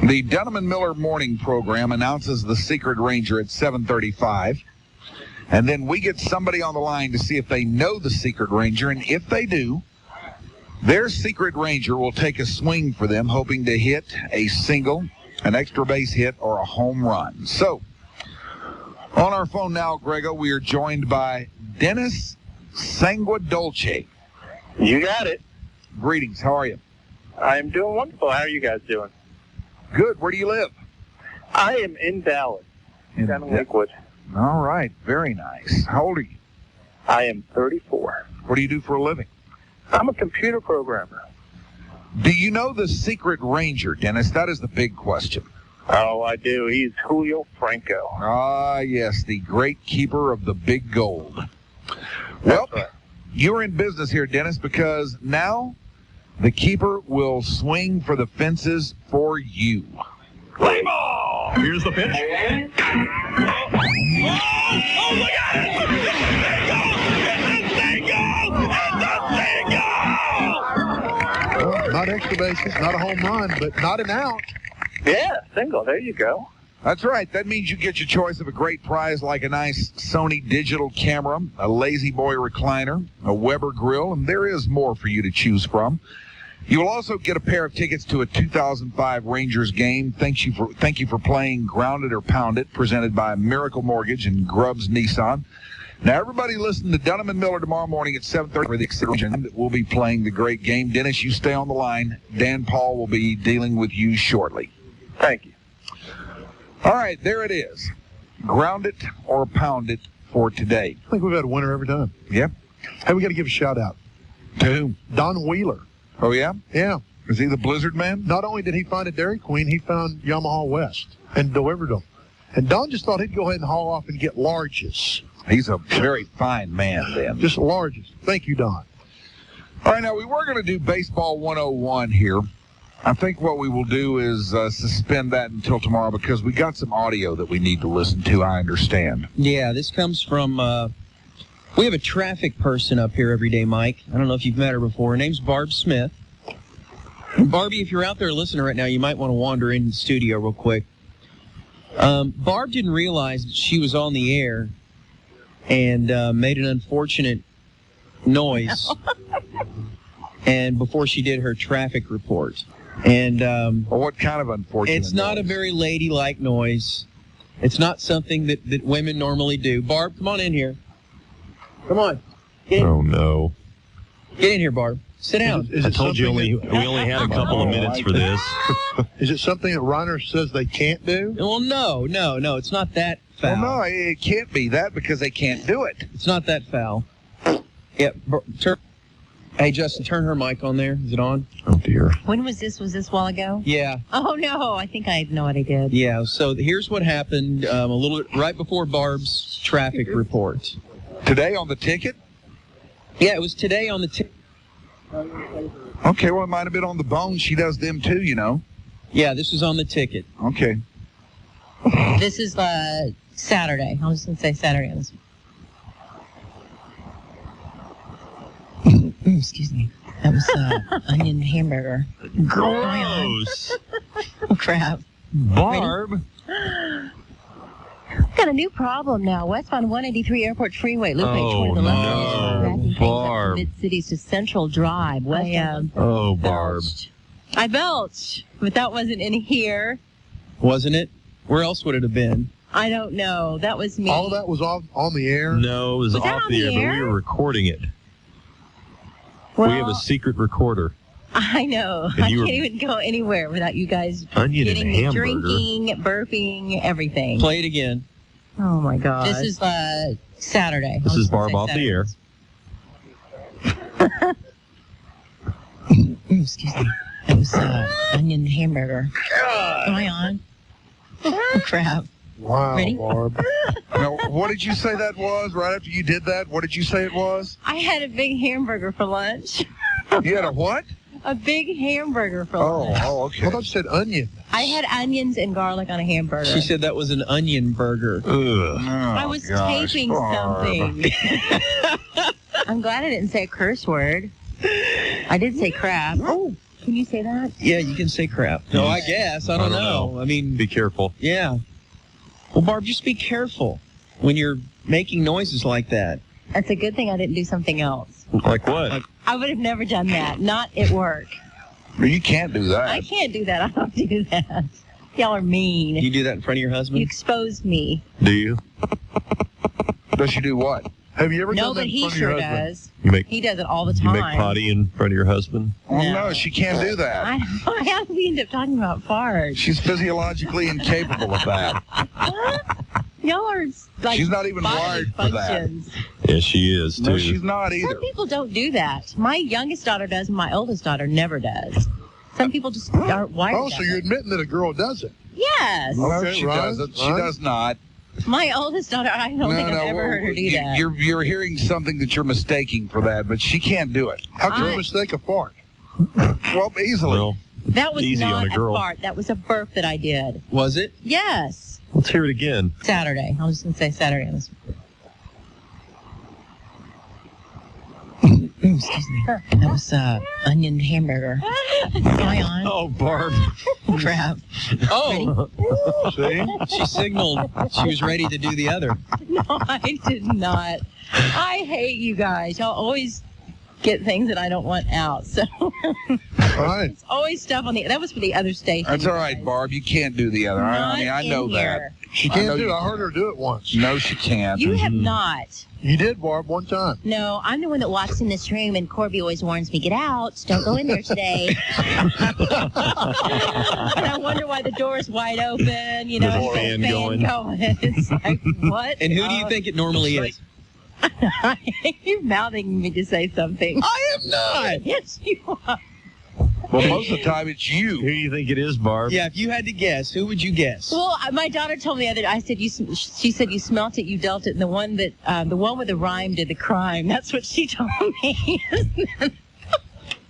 The Dunham and Miller morning program announces the Secret Ranger at 7:35. And then we get somebody on the line to see if they know the Secret Ranger. And if they do, their Secret Ranger will take a swing for them, hoping to hit a single, an extra base hit, or a home run. So, on our phone now, Grego, we are joined by Dennis Sanguadolce. You got it. Greetings. How are you? I'm doing wonderful. How are you guys doing? Good. Where do you live? I am in Dallas, down in Lakewood. All right. Very nice. How old are you? I am 34. What do you do for a living? I'm a computer programmer. Do you know the Secret Ranger, Dennis? That is the big question. Oh, I do. He's Julio Franco. Ah, yes, the great keeper of the big gold. Well, right. You're in business here, Dennis, because now the keeper will swing for the fences for you. Play ball! Here's the pitch. Oh, look at it! It's a single! Well, not extra bases, not a home run, but not an out. Yeah, single. There you go. That's right. That means you get your choice of a great prize like a nice Sony digital camera, a Lazy Boy recliner, a Weber grill, and there is more for you to choose from. You will also get a pair of tickets to a 2005 Rangers game. Thank you for playing Grounded or Pounded, presented by Miracle Mortgage and Grubbs Nissan. Now, everybody listen to Dunham and Miller tomorrow morning at 7:30 for the extension. We'll be playing the great game. Dennis, you stay on the line. Dan Paul will be dealing with you shortly. Thank you. All right, there it is. Ground it or pound it for today. I think we've had a winner every time. Yep. Hey, we got to give a shout out To whom? Don Wheeler. Oh, yeah? Yeah. Is he the Blizzard man? Not only did he find a Dairy Queen, he found Yamaha West and delivered them. And Don just thought he'd go ahead and haul off and get larges. He's a very fine man, then. Just larges. Thank you, Don. All right, now, we were going to do Baseball 101 here. I think what we will do is suspend that until tomorrow because we got some audio that we need to listen to, I understand. Yeah, this comes from, we have a traffic person up here every day, Mike. I don't know if you've met her before. Her name's Barb Smith. Barbie, if you're out there listening right now, you might want to wander in the studio real quick. Barb didn't realize that she was on the air and made an unfortunate noise and before she did her traffic report. And Well, what kind of unfortunate it's not noise? a very ladylike noise. It's not something that women normally do. Barb, come on in here. Come on. Get in. Oh, no. Get in here, Barb. Sit down. Is I it told you something we only had a couple of minutes for this. Is it something that Reiner says they can't do? Well, no. It's not that foul. Well, no, it can't be that because they can't do it. It's not that foul. Yeah. Hey, Justin, turn her mic on there. Is it on? Oh, dear. When was this? Was this a while ago? Yeah. Oh, no. I think I know what I did. Yeah. So here's what happened a little bit right before Barb's traffic report. Today on the ticket? Yeah, it was today on the ticket. Okay, well, it might have been on the bone. She does them too, you know. Yeah, this was on the ticket. Okay. This is Saturday. I was going to say Saturday. Excuse me. That was onion hamburger. Gross. Oh, crap. Barb. Got a new problem now. Westbound 183 Airport Freeway. Loop H1 Oh, to the left. no. Backing things up Barb. from Mid-Cities to Central Drive. Westbound. Oh, Barb. I belched, but that wasn't in here. Wasn't it? Where else would it have been? I don't know. That was me. All of that was on the air? No, it was Was that off on the the air, but we air? were recording it. Well, We have a secret recorder. I know. And I you can't were- even go anywhere without you guys Onion getting and me hamburger. drinking, burping, everything. Play it again. Oh, my God. This is Saturday. This I was is gonna Barb say off the air. Excuse me. That was onion hamburger. Am I on? Oh, crap. Wow, Ready? Barb. Now, what did you say that was right after you did that? What did you say it was? I had a big hamburger for lunch. You had a what? A big hamburger for lunch. Oh, I okay. thought you said onion. I had onions and garlic on a hamburger. She said that was an onion burger. Ugh. I was taping something. I'm glad I didn't say a curse word. I did say crap. Oh, Can you say that? Yeah, you can say crap. No, I guess. I don't know. I mean, Be careful. yeah. Well, Barb, just be careful when you're making noises like that. That's a good thing I didn't do something else. Like what? I would have never done that. Not at work. You can't do that. I can't do that. I don't do that. Y'all are mean. You do that in front of your husband? You exposed me. Do you? Does she do what? Have you ever No, done that but in he front of your sure husband? does. You make He does it all the you time. make potty in front of your husband? Well, No. no, she can't do that. How do we end up talking about farts? She's physiologically incapable of that. Y'all are like She's not even body wired for that. functions. Yeah, she is, too. No, she's not either. Some people don't do that. My youngest daughter does, and my oldest daughter never does. Some people just aren't wired. Oh, that so you're way. admitting that a girl does it? Yes. No, Okay, she Ron, doesn't. She Ron? does not. My oldest daughter, I don't think I've ever heard her do that. You're hearing something that you're mistaking for that, but she can't do it. How can you mistake a fart? Well, easily. Well, That was easy not on a girl. fart. That was a burp that I did. Was it? Yes. let's hear it again. Saturday. I was just going to say Saturday. On this. Excuse me. That was onion hamburger. Am I on? Oh, Barb. Crap. Oh, See? she signaled she was ready to do the other. No, I did not. I hate you guys. Y'all always get things that I don't want out. So All right. it's always stuff on the. That was for the other station. That's you all right, guys. Barb. You can't do the other. I mean, I Not know in that. here. She I can't know do it. you- I heard her do it once. No, she can't. You have not. You did, Barb, one time. No, I'm the one that walks in this room, and Corby always warns me, "Get out! Don't go in there today." And I wonder why the door is wide open. You know, There's a and fan going. It's like what? And who do you think it normally is? You're mouthing me to say something. I am not. Yes, you are. Well, most of the time it's Who you. do you think it is, Barb? Yeah, if you had to guess, who would you guess? Well, my daughter told me the other day. I said, she said you smelt it, you dealt it, and the one with the rhyme did the crime. That's what she told me.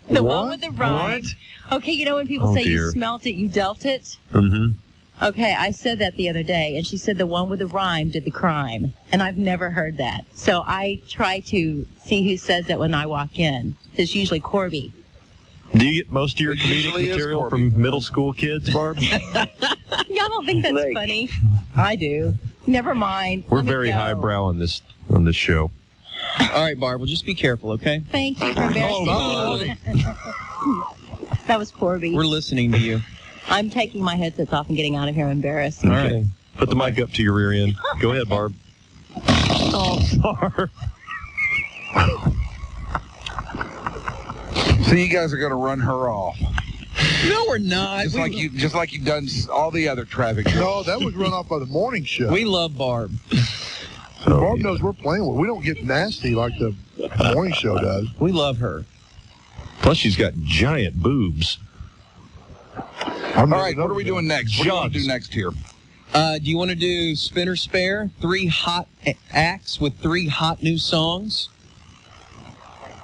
The one with the rhyme. Okay, you know when people Oh, say dear. you smelt it, you dealt it? Mm-hmm. Okay, I said that the other day, and she said the one with the rhyme did the crime. And I've never heard that. So I try to see who says that when I walk in. It's usually Corby. Do you get most of your It comedic usually is material Corby. from middle school kids, Barb? Y'all don't think that's Blake. funny? I do. Never mind. We're Let me very go. highbrow on this show. All right, Barb, well, just be careful, okay? Thank you for embarrassing Oh, me. That was Corby. We're listening to you. I'm taking my headsets off and getting out of here. I'm embarrassed. All right. Put the mic up to your rear end. Go ahead, Barb. Oh, Barb. So you guys are going to run her off, No, we're not. just like you've done all the other traffic. No, that was run off by the morning show. We love Barb. Barb knows we're playing with. We don't get nasty like the morning show does. We love her. Plus, she's got giant boobs. All right, what are we doing next? What do you want to do next here? Do you want to do Spin or Spare? 3 hot acts with 3 hot new songs?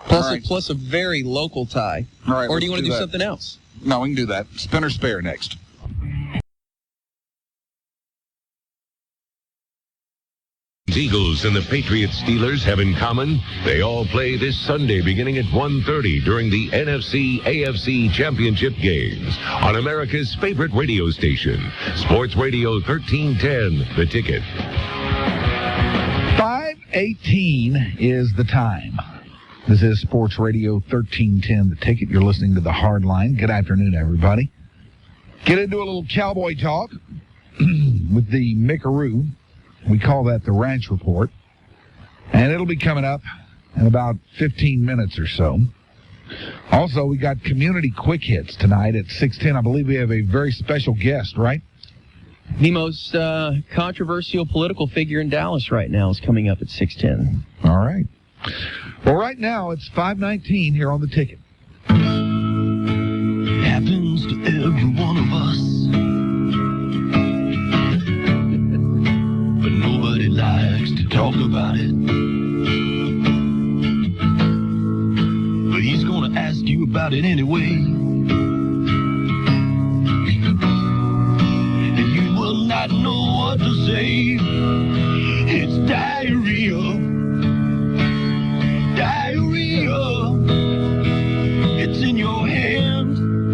Plus, All right. plus a very local tie. All right, Or do you let's want to do that. something else? No, we can do that. Spin or Spare next. Eagles and the Patriots Steelers have in common, they all play this Sunday beginning at 1:30 during the NFC-AFC Championship games on America's favorite radio station, Sports Radio 1310, The Ticket. 5:18 is the time. This is Sports Radio 1310, The Ticket. You're listening to the Hardline. Good afternoon, everybody. Get into a little cowboy talk with the Mickaroo. We call that the Ranch Report. And it'll be coming up in about 15 minutes or so. Also, we got Community Quick Hits tonight at 6:10. I believe we have a very special guest, right? The most controversial political figure in Dallas right now is coming up at 6:10. All right. Well, right now, it's 5:19 here on The Ticket. Happens to every one of us, but nobody likes to talk about it. But he's gonna ask you about it anyway, and you will not know what to say. It's diarrhea. Diarrhea. It's in your hand.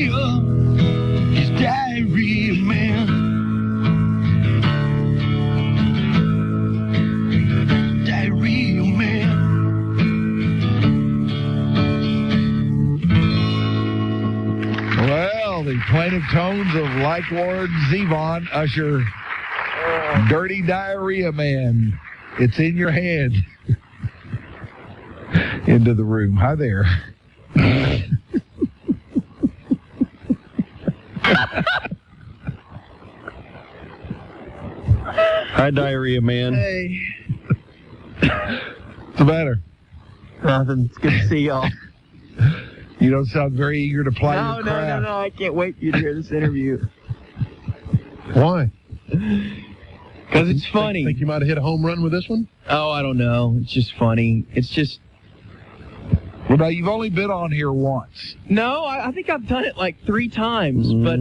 diarrhea. It's diarrhea, man. Diarrhea, man. Well, the plaintive tones of Like Lord Zevon usher Dirty Diarrhea Man. It's in your hand. Into the room. Hi there. Hi, Diarrhea Man. Hey. What's the matter? Nothing. It's good to see y'all. You don't sound very eager to play your craft. No. I can't wait for you to hear this interview. Why? Because it's funny. Think you might have hit a home run with this one? Oh, I don't know. It's just funny. It's just... Well, now, you've only been on here once. No, I think I've done it like 3 times, but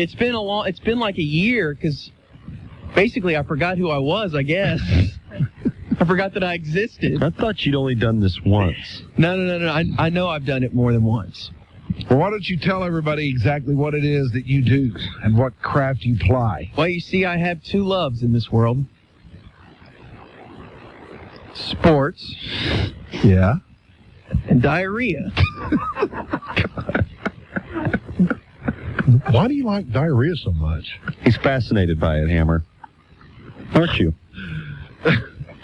it's been like a year, because basically I forgot who I was, I guess. I forgot that I existed. I thought you'd only done this once. No. I know I've done it more than once. Well, why don't you tell everybody exactly what it is that you do and what craft you ply? Well, you see, I have 2 loves in this world. Sports Yeah. and diarrhea. Why do you like diarrhea so much? He's fascinated by it, Hammer. Aren't you?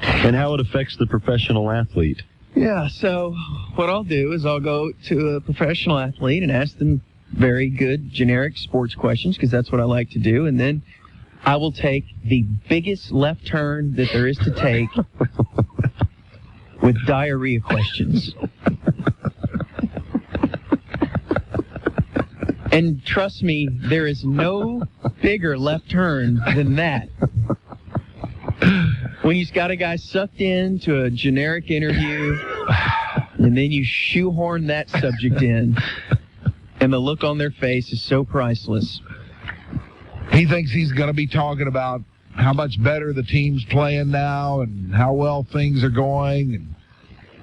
And how it affects the professional athlete. Yeah, so what I'll do is I'll go to a professional athlete and ask them very good generic sports questions, because that's what I like to do, and then I will take the biggest left turn that there is to take with diarrhea questions. And trust me, there is no bigger left turn than that. When you've got a guy sucked into a generic interview, and then you shoehorn that subject in, and the look on their face is so priceless. He thinks he's going to be talking about how much better the team's playing now and how well things are going and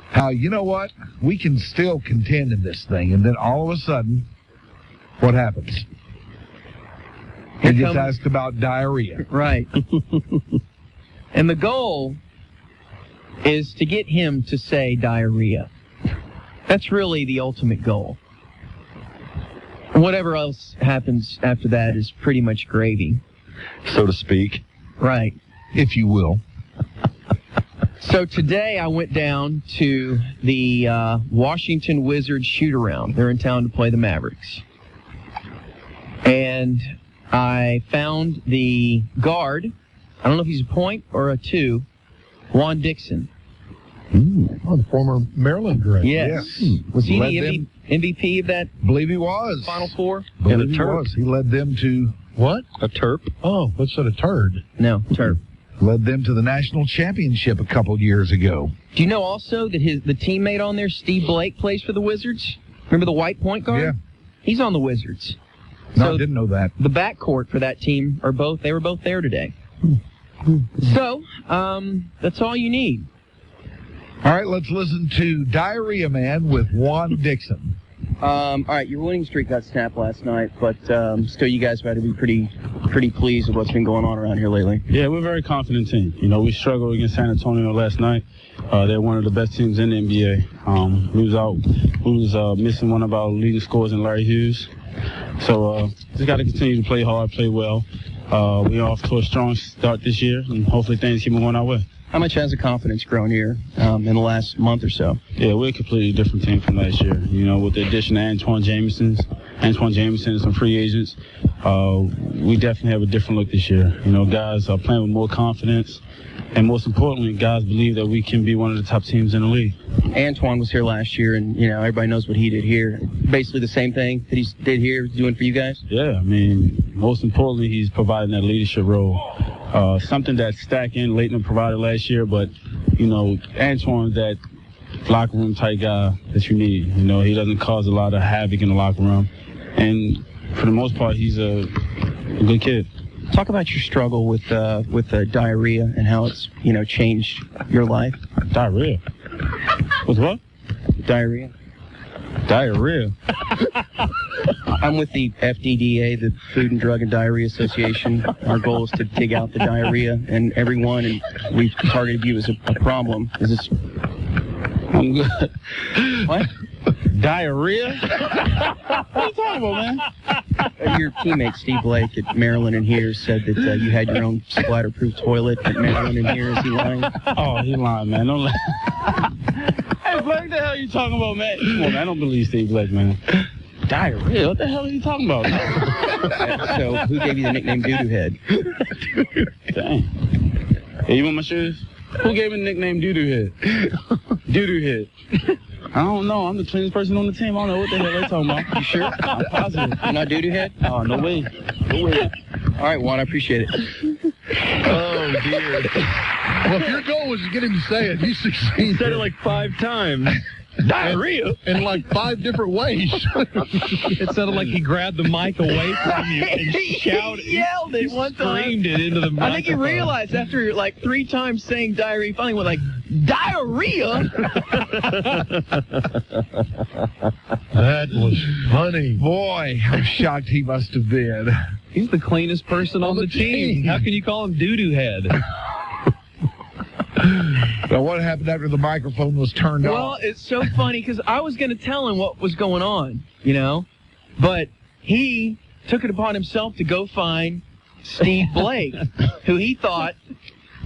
how, you know what, we can still contend in this thing. And then all of a sudden, what happens? He gets asked about diarrhea. Right. And the goal is to get him to say diarrhea. That's really the ultimate goal. Whatever else happens after that is pretty much gravy. So to speak. Right. If you will. So today I went down to the Washington Wizards shoot-around. They're in town to play the Mavericks. And I found the guard, I don't know if he's a point or a 2, Juan Dixon. Oh, the former Maryland great. Yes. Was he the MVP of that? Believe he was. Final Four? Believe And a he Terp. was. He led them to What? A Terp. Oh, what's that, a turd? No, Terp. led them to the national championship a couple years ago. Do you know also that the teammate on there, Steve Blake, plays for the Wizards? Remember the white point guard? Yeah. He's on the Wizards. No, I didn't know that. The backcourt for that team they were both there today. So, that's all you need. All right, let's listen to Diarrhea Man with Juan Dixon. All right, your winning streak got snapped last night, but still you guys better be pretty pleased with what's been going on around here lately. Yeah, we're a very confident team. You know, we struggled against San Antonio last night. They're one of the best teams in the NBA. We was missing one of our leading scorers in Larry Hughes. So just got to continue to play hard, play well. We're off to a strong start this year, and hopefully things keep going our way. How much has the confidence grown here in the last month or so? Yeah, we're a completely different team from last year. You know, with the addition of Antoine Jameson and some free agents, we definitely have a different look this year. You know, guys are playing with more confidence, and most importantly, guys believe that we can be one of the top teams in the league. Antoine was here last year, and, you know, everybody knows what he did here. Basically the same thing that he did here, doing for you guys? Yeah, I mean, most importantly, he's providing that leadership role. Something that Stack and Leighton provided last year, but, you know, Antoine's that locker room type guy that you need. You know, he doesn't cause a lot of havoc in the locker room. And for the most part, he's a good kid. Talk about your struggle with diarrhea and how it's, you know, changed your life. Diarrhea? With what? Diarrhea. Diarrhea? I'm with the FDDA, the Food and Drug and Diarrhea Association. Our goal is to dig out the diarrhea, and everyone, and we've targeted you as a problem. Is this? I'm good. What? Diarrhea? What are you talking about, man? Your teammate Steve Blake at Maryland and here said that you had your own splatter-proof toilet at Maryland and here. Is he lying? Oh, he lying, man. Don't lie. Hey, Blake, what the hell are you talking about, man? Come on, man. I don't believe Steve Blake, man. Diarrhea? What the hell are you talking about? So, who gave you the nickname Doo-Doo Head? Dang. Hey, you want my shoes? Who gave me the nickname Doo-Doo Head? Doo-Doo Head. I don't know. I'm the cleanest person on the team. I don't know what the hell they're talking about. You sure? I'm positive. You're not Doo-Doo Head? Oh, no way. No way. All right, Juan, I appreciate it. Oh, dear. Well, if your goal was to get him to say it, you succeeded. He said it like 5 times. Diarrhea? In like 5 different ways. It sounded like he grabbed the mic away from you and shouted. He yelled it one time. Screamed it into the microphone. I think he realized after like 3 times saying diarrhea, he finally went like, diarrhea? That was funny. Boy, I'm shocked he must have been. He's the cleanest person on the team. How can you call him Doo-Doo Head? Now, what happened after the microphone was turned off? Well, it's so funny because I was going to tell him what was going on, you know, but he took it upon himself to go find Steve Blake, who he thought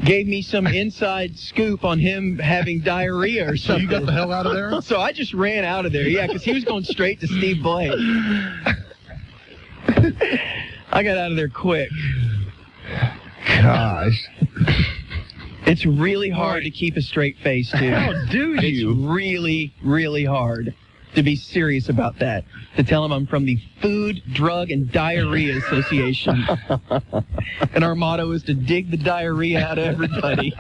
gave me some inside scoop on him having diarrhea or So something. you got the hell out of there? So I just ran out of there, yeah, because he was going straight to Steve Blake. I got out of there quick. Gosh. It's really hard to keep a straight face, too. How do you? It's really, really hard to be serious about that. To tell him I'm from the Food, Drug, and Diarrhea Association. And our motto is to dig the diarrhea out of everybody.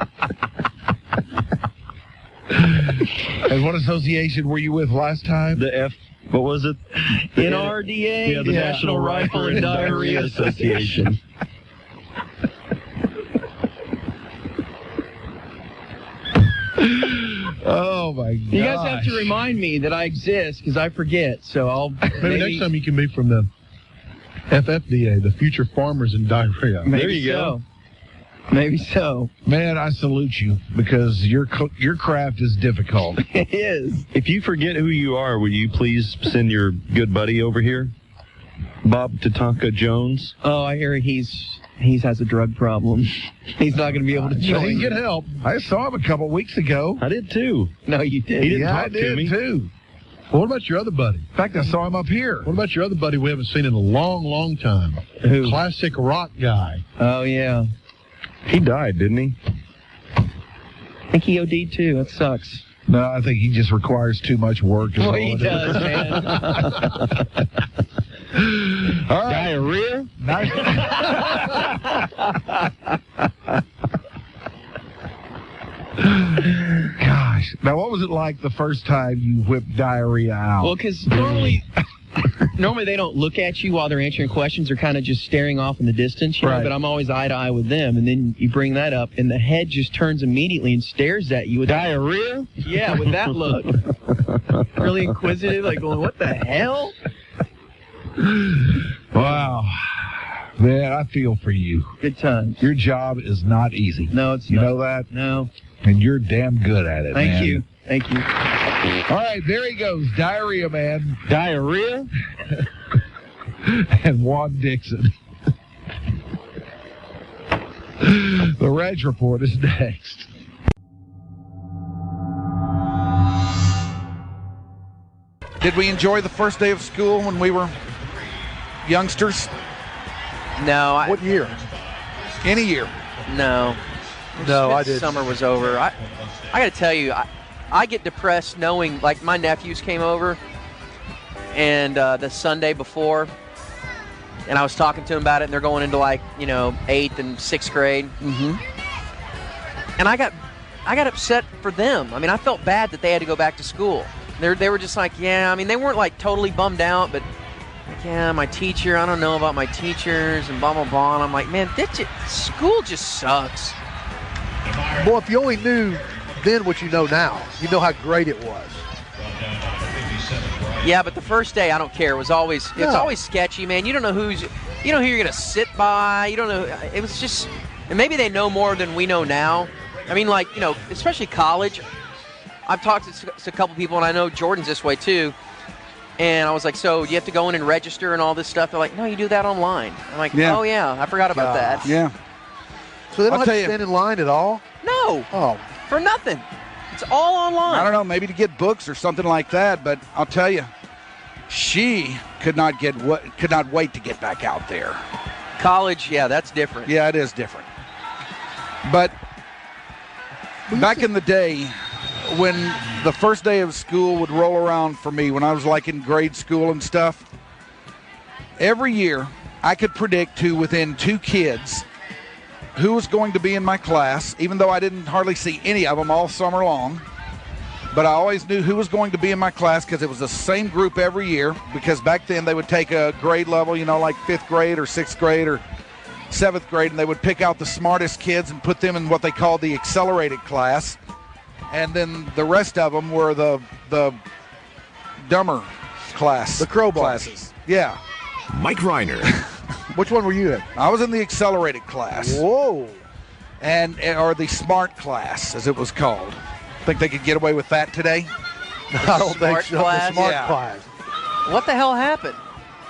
And what association were you with last time? The F, what was it? NRDA, Yeah, the National Rifle and Diarrhea Association. Oh, my God. You guys have to remind me that I exist because I forget. So I'll Maybe next time you can be from the FFDA, the Future Farmers in Diarrhea. Maybe There you go. so. Maybe so. Man, I salute you because your craft is difficult. It is. If you forget who you are, will you please send your good buddy over here? Bob Tatanka Jones. Oh, I hear he has a drug problem. He's not going to be able to So he join. can get help. I saw him a couple weeks ago. I did too. No, you didn't. He didn't Yeah, talk I to did, me. too. Well, what about your other buddy? In fact, I saw him up here. What about your other buddy we haven't seen in a long, long time? Who? Classic rock guy. Oh, yeah. He died, didn't he? I think he OD'd too. That sucks. No, I think he just requires too much work. Well, he does, man. All right. Diarrhea? Nice. Gosh. Now, what was it like the first time you whipped diarrhea out? Well, because normally they don't look at you while they're answering questions. They're kind of just staring off in the distance, you know, Right. but I'm always eye to eye with them. And then you bring that up, and the head just turns immediately and stares at you with Diarrhea? Yeah, with that look. Really inquisitive, like going, what the hell? Wow. Man, I feel for you. Good times. Your job is not easy. No, it's You not. know that? No. And you're damn good at it, man. Thank you. Thank you. All right, there he goes. Diarrhea man. Diarrhea? And Juan Dixon. The Reg Report is next. Did we enjoy the first day of school when we were youngsters? No, What year? Any year. no. No, I This didn't. Summer was over. I got to tell you, I get depressed knowing, like, my nephews came over, and the Sunday before, and I was talking to them about it, and they're going into, like, 8th and 6th grade. Mm-hmm. And I got upset for them. I mean, I felt bad that they had to go back to school. They were just like, yeah, I mean, they weren't, like, totally bummed out, but, like, yeah, my teacher, I don't know about my teachers, and blah, blah, blah. And I'm like, man, school just sucks. Boy, if you only knew then what you know now, you know how great it was. Yeah, but the first day, I don't care. It's always sketchy, man. You don't know who you're going to sit by. You don't know. It was just, and maybe they know more than we know now. I mean, like, especially college. I've talked to a couple people, and I know Jordan's this way too. And I was like, so you have to go in and register and all this stuff? They're like, no, you do that online. I'm like, oh, yeah, I forgot about that. Yeah. So they don't have to stand in line at all? No. Oh. For nothing. It's all online. I don't know, maybe to get books or something like that, but I'll tell you, she could not wait to get back out there. College, yeah, that's different. Yeah, it is different. But back in the day, when the first day of school would roll around for me, when I was like in grade school and stuff, every year I could predict to within 2 kids who was going to be in my class, even though I didn't hardly see any of them all summer long. But I always knew who was going to be in my class because it was the same group every year, because back then they would take a grade level, like 5th grade or 6th grade or 7th grade, and they would pick out the smartest kids and put them in what they called the accelerated class. And then the rest of them were the dumber class. The crowbar classes. Yeah. Mike Reiner. Which one were you in? I was in the accelerated class. Whoa. Or the smart class, as it was called. Think they could get away with that today? I don't think so. Class? The smart Yeah. class. What the hell happened?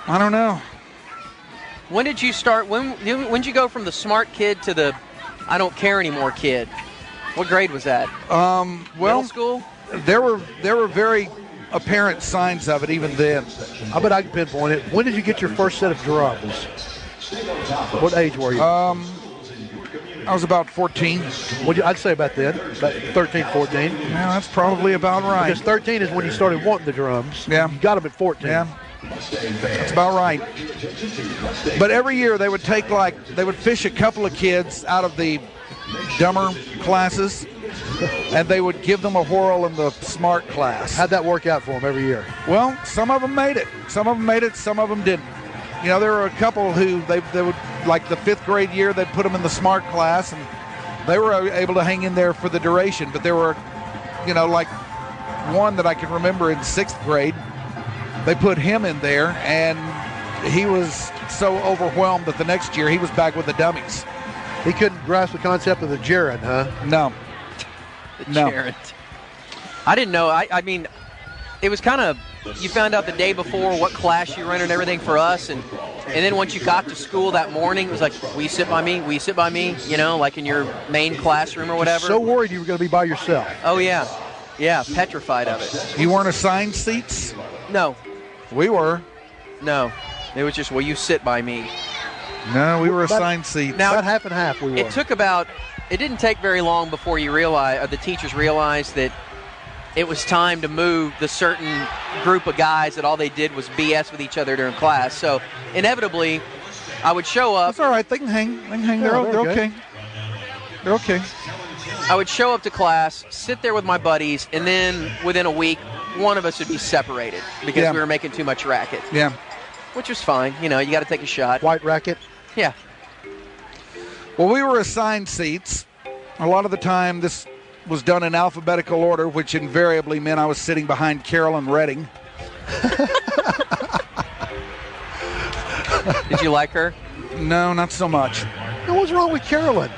I don't know. When did you start? When did you go from the smart kid to the I don't care anymore kid? What grade was that? Middle school? There were very apparent signs of it even then. I bet I can pinpoint it. When did you get your first set of drums? What age were you? I was about 14. I'd say about then, about 13, 14. Yeah, that's probably about right. Because 13 is when you started wanting the drums. Yeah. You got them at 14. Yeah, that's about right. But every year they would they would fish a couple of kids out of the dumber classes, and they would give them a whirl in the smart class. How'd that work out for them every year? Well, some of them made it. Some of them didn't. There were a couple who they would, like the 5th grade year, they'd put them in the smart class, and they were able to hang in there for the duration. But there were, like one that I can remember in 6th grade, they put him in there, and he was so overwhelmed that the next year he was back with the dummies. He couldn't grasp the concept of the gerund, huh? No. The gerund. I didn't know. I mean, it was kind of, you found out the day before what class you were in and everything for us, and then once you got to school that morning, it was like, will you sit by me? Will you sit by me? Like in your main classroom or whatever. So worried you were going to be by yourself. Oh, yeah. Yeah, petrified of it. You weren't assigned seats? No. We were. No. It was just, will you sit by me? No, we were assigned seats. Now, about half and half we were. It didn't take very long before the teachers realized that it was time to move the certain group of guys that all they did was BS with each other during class. So inevitably, I would show up. That's all right. They can hang. They're okay. They're okay. I would show up to class, sit there with my buddies, and then within a week, one of us would be separated because we were making too much racket. Yeah. Which was fine. You got to take a shot. White racket? Yeah. Well, we were assigned seats. A lot of the time, this was done in alphabetical order, which invariably meant I was sitting behind Carolyn Redding. Did you like her? No, not so much. What was wrong with Carolyn?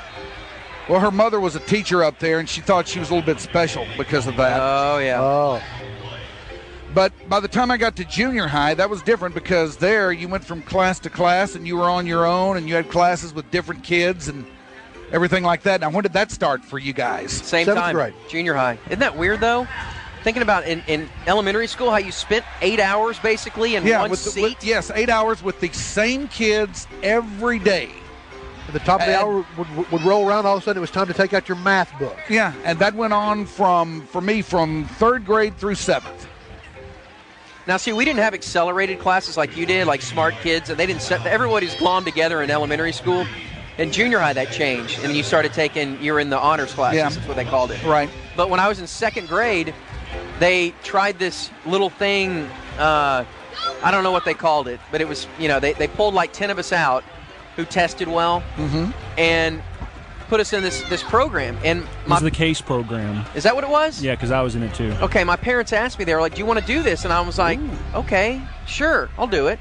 Well, her mother was a teacher up there, and she thought she was a little bit special because of that. Oh, yeah. Oh. But by the time I got to junior high, that was different because there you went from class to class, and you were on your own, and you had classes with different kids and everything like that. Now, when did that start for you guys? Same 7th time, grade. Junior high. Isn't that weird, though? Thinking about in elementary school, how you spent 8 hours basically in one seat. Yes, 8 hours with the same kids every day. At the top of the hour would roll around. All of a sudden, it was time to take out your math book. Yeah, and that went on for me from 3rd grade through 7th. Now, see, we didn't have accelerated classes like you did, like smart kids, and they didn't set. Everybody's glommed together in elementary school. In junior high, that changed, and you started you were in the honors classes. Yeah. That's what they called it. Right. But when I was in 2nd grade, they tried this little thing. I don't know what they called it, but it was, they pulled like 10 of us out who tested well. Mm-hmm. And put us in this program. And It was the CASE program. Is that what it was? Yeah, because I was in it too. Okay, my parents asked me, they were like, do you want to do this? And I was like, okay, sure, I'll do it.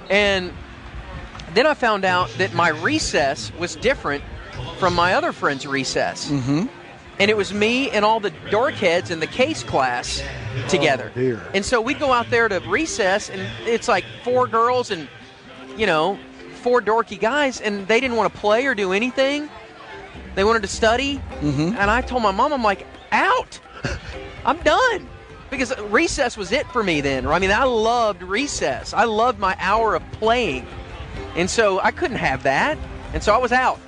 And then I found out that my recess was different from my other friend's recess. Mm-hmm. And it was me and all the dork heads in the CASE class together. Oh, dear. And so we'd go out there to recess, and it's like 4 girls and, 4 dorky guys, and they didn't want to play or do anything. They wanted to study. Mm-hmm. And I told my mom, I'm like, out. I'm done. Because recess was it for me then. I mean, I loved recess. I loved my hour of playing. And so I couldn't have that. And so I was out.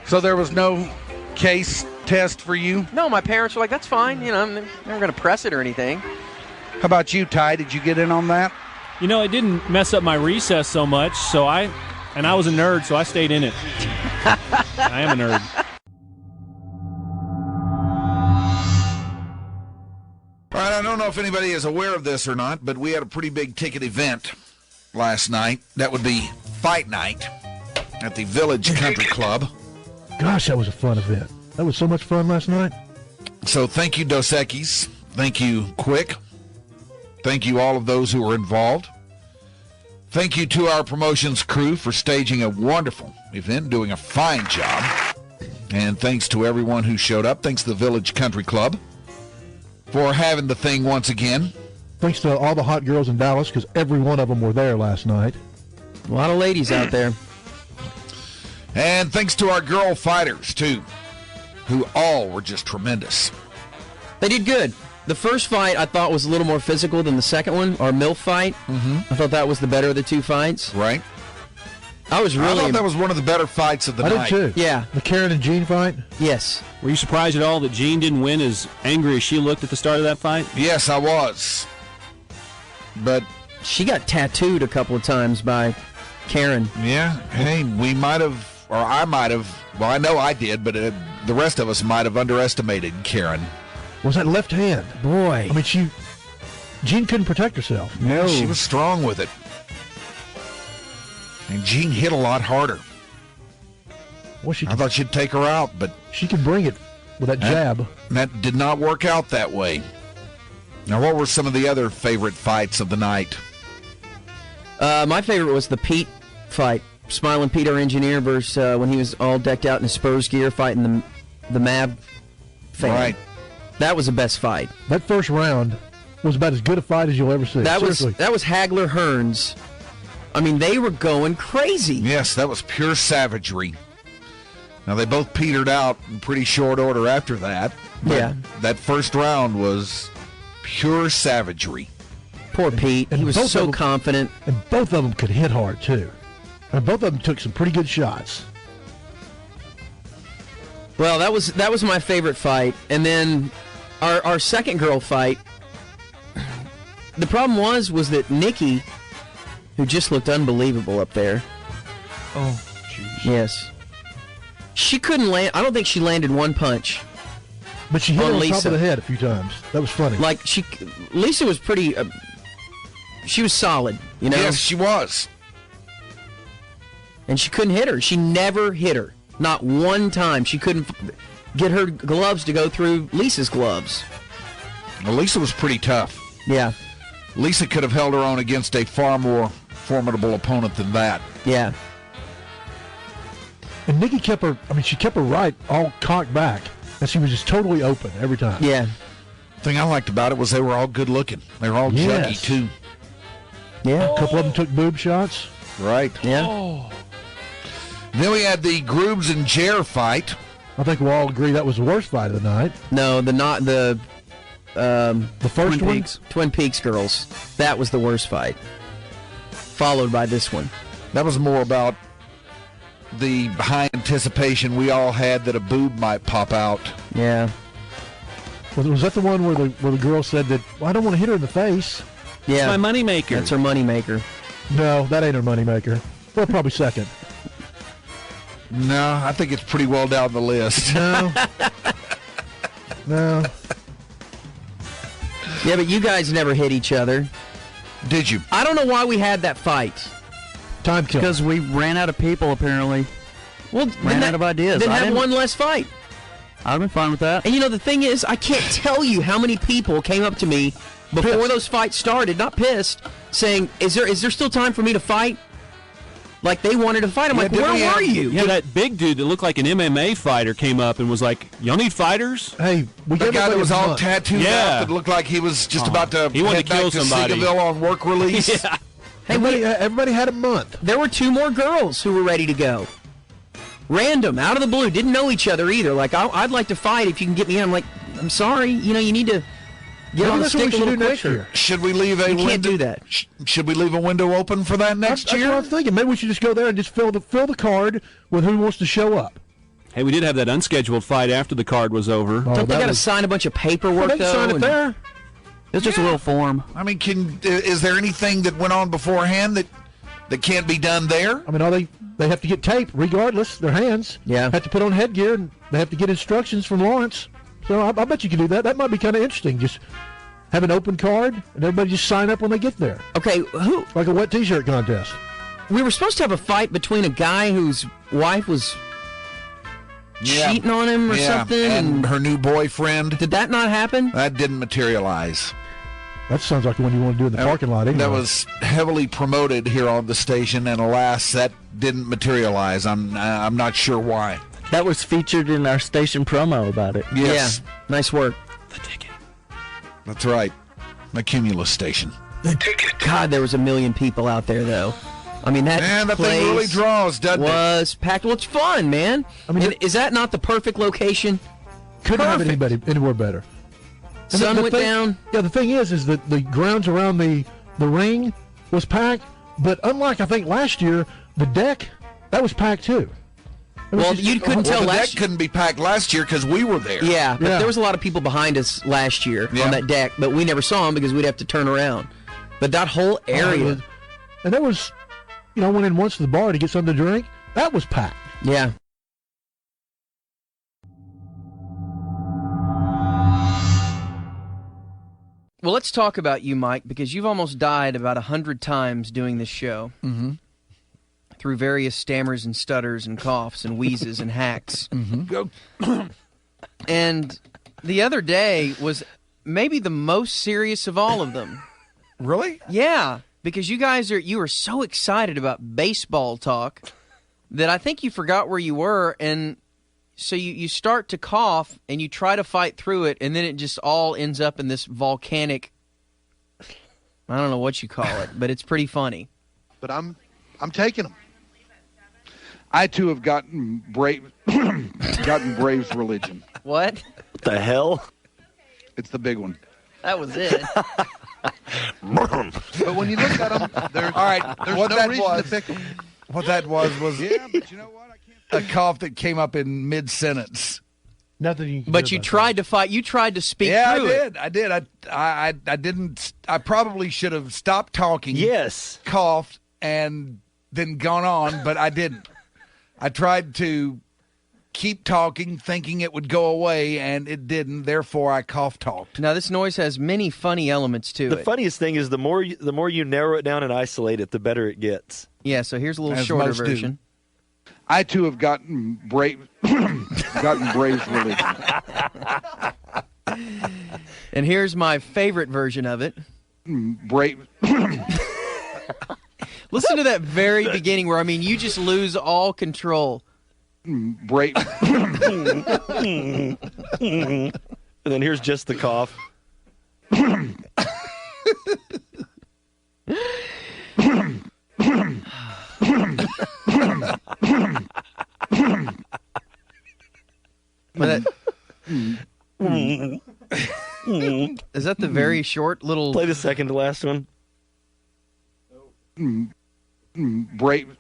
So there was no CASE test for you? No, my parents were like, that's fine. I'm never going to press it or anything. How about you, Ty? Did you get in on that? It didn't mess up my recess so much, and I was a nerd, so I stayed in it. I am a nerd. All right, I don't know if anybody is aware of this or not, but we had a pretty big ticket event last night. That would be Fight Night at the Village Country Club. Gosh, that was a fun event. That was so much fun last night. So thank you, Dos Equis. Thank you, Quick. Thank you, all of those who were involved. Thank you to our promotions crew for staging a wonderful event, doing a fine job. And thanks to everyone who showed up. Thanks to the Village Country Club for having the thing once again. Thanks to all the hot girls in Dallas, because every one of them were there last night. A lot of ladies out there. And thanks to our girl fighters, too, who all were just tremendous. They did good. The first fight I thought was a little more physical than the second one, our MILF fight. Mm-hmm. I thought that was the better of the 2 fights. Right. I thought that was one of the better fights of the night. I did, too. Yeah. The Karen and Jean fight? Yes. Were you surprised at all that Jean didn't win as angry as she looked at the start of that fight? Yes, I was. But she got tattooed a couple of times by Karen. Yeah. Hey, we might have, or I might have, well, I know I did, but the rest of us might have underestimated Karen. Was that left hand? Boy. I mean, Jean couldn't protect herself. No. She was strong with it. And Jean hit a lot harder. Well, I thought she'd take her out, but she could bring it with that jab. That did not work out that way. Now, what were some of the other favorite fights of the night? My favorite was the Pete fight. Smiling Pete, our engineer, versus when he was all decked out in his Spurs gear fighting the Mab fan. Right. That was the best fight. That first round was about as good a fight as you'll ever see. That Seriously. was Hagler Hearns. I mean, they were going crazy. Yes, that was pure savagery. Now, they both petered out in pretty short order after that. Yeah. That first round was pure savagery. Poor Pete. He was so confident. And both of them could hit hard, too. And both of them took some pretty good shots. Well, that was my favorite fight. And then our second girl fight, the problem was that Nikki, who just looked unbelievable up there. Oh, jeez. Yes. She couldn't land. I don't think she landed one punch. But she hit her on Lisa. top of the head a few times. That was funny. Like, Lisa was pretty, she was solid, you know? Yes, she was. And she couldn't hit her. She never hit her. Not one time. She couldn't get her gloves to go through Lisa's gloves. Well, Lisa was pretty tough. Yeah. Lisa could have held her own against a far more formidable opponent than that. Yeah. And Nikki kept her right all cocked back. And she was just totally open every time. Yeah. The thing I liked about it was they were all good looking. They were all juggy, too. Yeah. A couple of them took boob shots. Right. Yeah. Oh. Then we had the Groobs and Jer fight. I think we'll all agree that was the worst fight of the night. No, the first Twin one? Peaks, Twin Peaks girls. That was the worst fight. Followed by this one. That was more about the high anticipation we all had that a boob might pop out. Yeah. Was that the one where the girl said that, well, I don't want to hit her in the face? Yeah. It's my moneymaker. That's her moneymaker. No, that ain't her moneymaker. Well, probably second. No, I think it's pretty well down the list. No. No. Yeah, but you guys never hit each other. Did you? I don't know why we had that fight. Time kill. Because we ran out of people, apparently. Well, ran out of ideas. Then have one less fight. I'd have been fine with that. And the thing is, I can't tell you how many people came up to me before those fights started, not pissed, saying, "Is there still time for me to fight?" Like they wanted to fight. I'm like, where were you? Yeah, that big dude that looked like an MMA fighter came up and was like, "Y'all need fighters?" Hey, the guy that was all tattooed out that looked like he was just about to he wanted head to kill back somebody. to Seagaville on work release. Yeah. Hey, everybody had a month. There were 2 more girls who were ready to go. Random, out of the blue, didn't know each other either. Like, I'd like to fight if you can get me in. I'm like, I'm sorry, you need to get on the stick a little quicker. Should we leave a window? Can't do that. Should we leave a window open for that next year? That's what I'm thinking. Maybe we should just go there and just fill the card with who wants to show up. Hey, we did have that unscheduled fight after the card was over. Don't they got to sign a bunch of paperwork, they though? sign it there. It's just a little form. I mean, is there anything that went on beforehand that can't be done there? I mean, they have to get tape regardless. Their hands have to put on headgear, and they have to get instructions from Lawrence. So I bet you can do that. That might be kind of interesting. Just have an open card, and everybody just sign up when they get there. Okay, like a wet T-shirt contest. We were supposed to have a fight between a guy whose wife was cheating on him or something, and her new boyfriend. Did that not happen? That didn't materialize. That sounds like the one you want to do in the parking lot. Anyway. That was heavily promoted here on the station, and alas, that didn't materialize. I'm not sure why. That was featured in our station promo about it. Yes. Yeah, nice work. The ticket. That's right. The Cumulus station. The ticket. God, there was a million people out there, though. I mean, that place thing really draws, doesn't it? Was packed. Well, it's fun, man. I mean, is that not the perfect location? Couldn't have anywhere better. And Sun went down. Yeah, the thing is that the grounds around the ring was packed, but unlike I think last year, the deck that was packed too. Well, you couldn't tell the last deck couldn't be packed last year because we were there. Yeah, but there was a lot of people behind us last year on that deck, but we never saw them because we'd have to turn around. But that whole area, and there was, I went in once to the bar to get something to drink. That was packed. Yeah. Well, let's talk about you, Mike, because you've almost died about 100 times doing this show. Mm-hmm. Through various stammers and stutters and coughs and wheezes and hacks. Mm-hmm. And the other day was maybe the most serious of all of them. Really? Yeah, because you were so excited about baseball talk that I think you forgot where you were, and so you start to cough and you try to fight through it, and then it just all ends up in this volcanic, I don't know what you call it, but it's pretty funny. But I'm taking them. I too have gotten Braves religion. What? What the hell? It's the big one. That was it. But when you look at them, there's what no that reason was, to pick them. What that was Yeah, but you know what? a cough that came up in mid-sentence. Nothing you can But do you about tried to fight. You tried to speak through it. I did. I didn't. I probably should have stopped talking. Yes. Coughed and then gone on, but I didn't. I tried to keep talking, thinking it would go away, and it didn't. Therefore, I cough-talked. Now, this noise has many funny elements to The it. funniest thing is the more you narrow it down and isolate it, the better it gets. Yeah, so here's a little As shorter most do. version. I too have gotten Braves religion. And here's my favorite version of it. Braves. Listen to that very beginning where, you just lose all control. Braves. And then here's just the cough. Is that the very short little... Play the second to last one. Braves.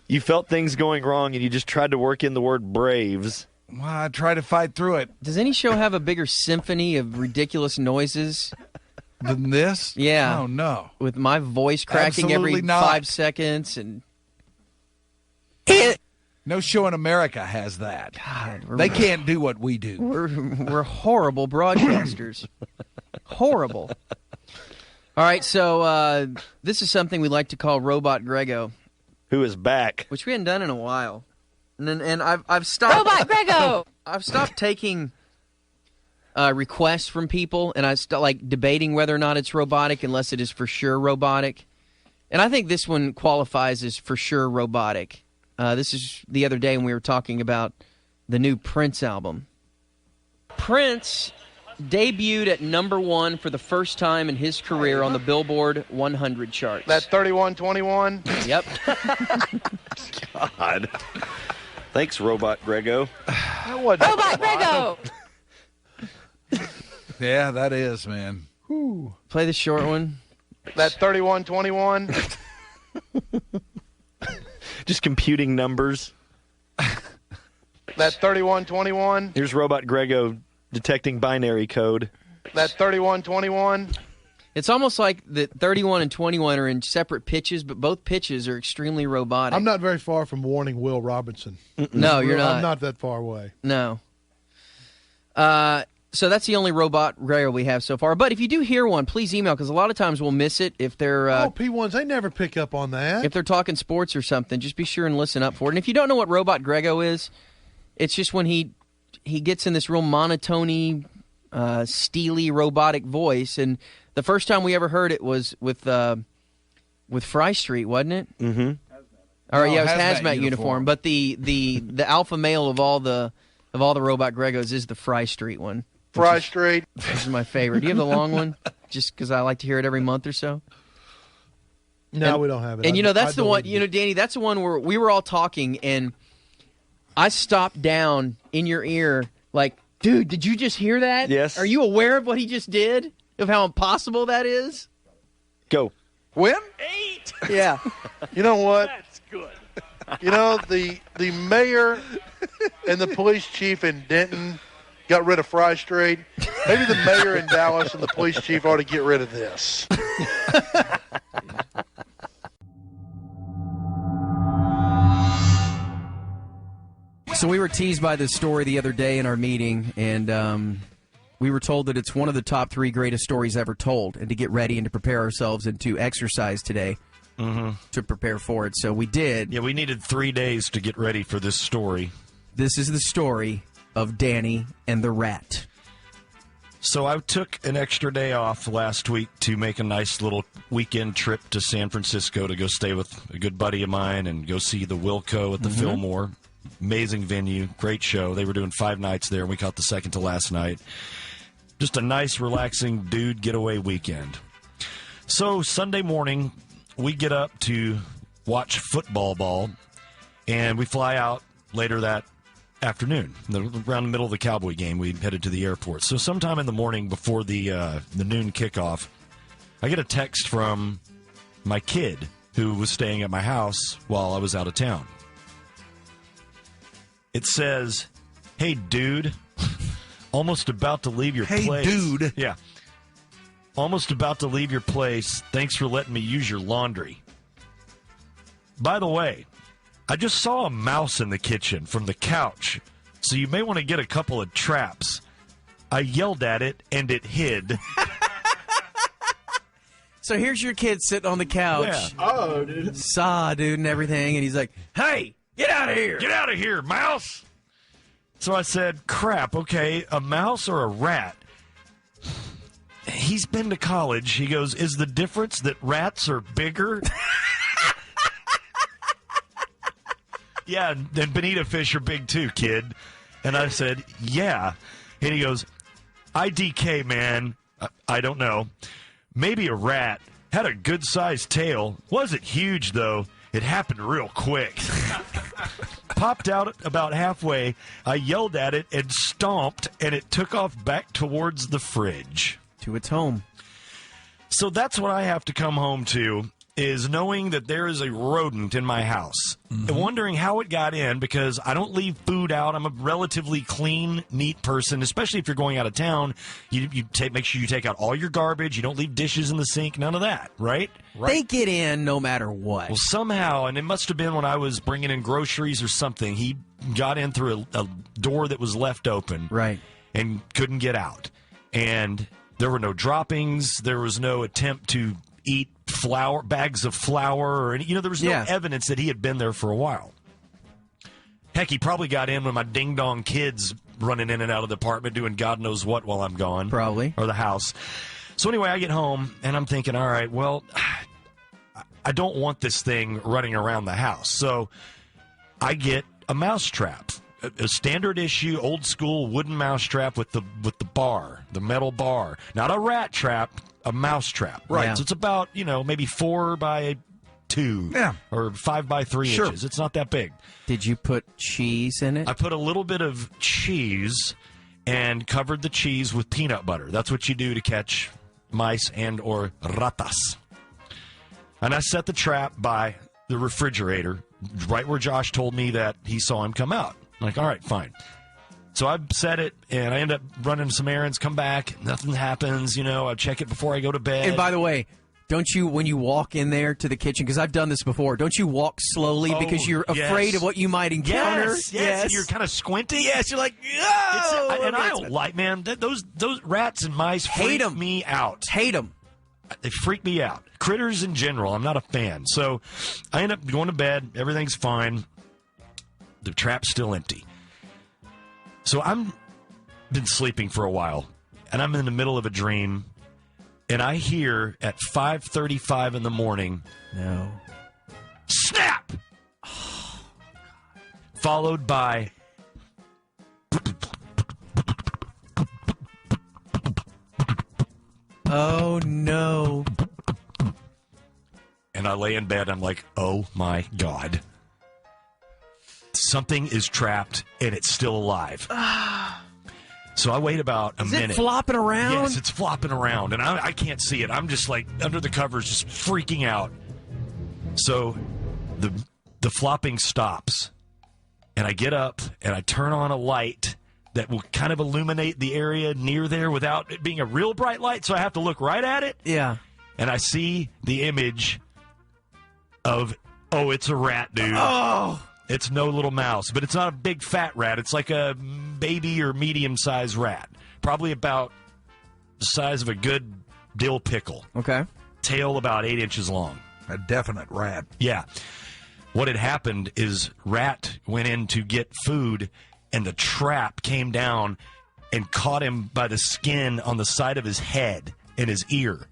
You felt things going wrong, and you just tried to work in the word Braves. Well, I tried to fight through it. Does any show have a bigger symphony of ridiculous noises than this? Yeah. Oh, no. With my voice cracking Absolutely every not. 5 seconds and... No show in America has that. God, they can't do what we do. We're horrible broadcasters. Horrible. All right, so this is something we like to call Robot Grego, who is back, which we hadn't done in a while. And I've stopped. Robot Grego. I've stopped taking requests from people, and I like debating whether or not it's robotic, unless it is for sure robotic. And I think this one qualifies as for sure robotic. This is the other day when we were talking about the new Prince album. Prince debuted at number 1 for the first time in his career on the Billboard 100 charts. That 3121? Yep. God. Thanks, Robot Grego. Robot Grego. Yeah, that is, man. Whew. Play the short one. That 3121? Just computing numbers. That 3121? Here's Robot Grego detecting binary code. That 3121? It's almost like the 31 and 21 are in separate pitches, but both pitches are extremely robotic. I'm not very far from warning Will Robinson. No, you're not. I'm not that far away. No. So that's the only Robot Grego we have so far. But if you do hear one, please email, because a lot of times we'll miss it if they're P1s, they never pick up on that. if they're talking sports or something. Just be sure and listen up for it. And if you don't know what Robot Grego is, it's just when he gets in this real monotony, steely, robotic voice. And the first time we ever heard it was with Fry Street, wasn't it? Mm-hmm. Or yeah, it was hazmat uniform. But the alpha male of all the Robot Gregos is the Fry Street one. Fry Street. This is my favorite. Do you have the long one? Just because I like to hear it every month or so. No, we don't have it. And that's the one. Danny, that's the one where we were all talking, and I stopped down in your ear, like, dude, did you just hear that? Yes. Are you aware of what he just did? Of how impossible that is? Go. When? 8. Yeah. You know what? That's good. You know, the mayor and the police chief in Denton got rid of Fry Street. Maybe the mayor in Dallas and the police chief ought to get rid of this. So we were teased by this story the other day in our meeting, and we were told that it's one of the top 3 greatest stories ever told, and to get ready and to prepare ourselves and to exercise today to prepare for it. So we did. Yeah, we needed 3 days to get ready for this story. This is the story of Danny and the Rat. So I took an extra day off last week to make a nice little weekend trip to San Francisco to go stay with a good buddy of mine and go see the Wilco at the Fillmore. Amazing venue, great show. They were doing 5 nights there, and we caught the second to last night. Just a nice, relaxing dude getaway weekend. So Sunday morning, we get up to watch football ball, and we fly out later that afternoon. Around the middle of the Cowboy game, we headed to the airport. So sometime in the morning before the noon kickoff, I get a text from my kid who was staying at my house while I was out of town. It says, "Hey, dude, almost about to leave your place." Hey, dude. Yeah. "Almost about to leave your place. Thanks for letting me use your laundry. By the way, I just saw a mouse in the kitchen from the couch, so you may want to get a couple of traps. I yelled at it, and it hid." So here's your kid sitting on the couch. Yeah. Oh, dude. Saw, dude, and everything, and he's like, "Hey, get out of here. Get out of here, mouse." So I said, "Crap, okay, a mouse or a rat?" He's been to college. He goes, "Is the difference that rats are bigger?" "Yeah, and bonita fish are big too, kid." And I said, "Yeah." And he goes, "IDK, man. I don't know. Maybe a rat. Had a good-sized tail. Wasn't huge, though. It happened real quick." Popped out about halfway. I yelled at it and stomped, and it took off back towards the fridge. To its home. So that's what I have to come home to, is knowing that there is a rodent in my house. And wondering how it got in, because I don't leave food out. I'm a relatively clean, neat person, especially if you're going out of town. You make sure you take out all your garbage. You don't leave dishes in the sink, none of that, right? They get in no matter what. Well, somehow, and it must have been when I was bringing in groceries or something, he got in through a door that was left open. Right. And couldn't get out. And There were no droppings. There was no attempt to eat bags of flour, or there was no evidence that he had been there for a while. Heck, he probably got in when my ding-dong kids running in and out of the apartment doing God knows what while I'm gone. Probably. Or the house. So anyway, I get home, and I'm thinking, all right, well, I don't want this thing running around the house. So I get a mousetrap, a standard issue, old school wooden mousetrap with the bar, the metal bar. Not a rat trap, a mousetrap. Right. Yeah. So it's about, maybe 4 by 2 or 5 by 3 inches. It's not that big. Did you put cheese in it? I put a little bit of cheese and covered the cheese with peanut butter. That's what you do to catch mice and or ratas. And I set the trap by the refrigerator, right where Josh told me that he saw him come out. I'm like, all right, fine. So I set it, and I end up running some errands, come back, nothing happens. I check it before I go to bed. And by the way, don't you, when you walk in there to the kitchen, because I've done this before, don't you walk slowly because you're afraid of what you might encounter? Yes. And you're kind of squinting. Yes, you're like, oh! And I don't like, man, those rats and mice freak me out. Hate them. They freak me out. Critters in general, I'm not a fan. So I end up going to bed. Everything's fine. The trap's still empty. So I'm been sleeping for a while, and I'm in the middle of a dream, and I hear at 5:35 in the morning, snap! Followed by oh, no. And I lay in bed. I'm like, oh, my God. Something is trapped, and it's still alive. So I wait about a minute. Is it flopping around? Yes, it's flopping around, and I can't see it. I'm just like under the covers, just freaking out. So the flopping stops, and I get up, and I turn on a light that will kind of illuminate the area near there without it being a real bright light, so I have to look right at it. Yeah. And I see the image of, it's a rat, dude. Oh! It's no little mouse, but it's not a big fat rat. It's like a baby or medium-sized rat, probably about the size of a good dill pickle. Okay. Tail about 8 inches long. A definite rat. Yeah. What had happened is rat went in to get food, and the trap came down and caught him by the skin on the side of his head and his ear.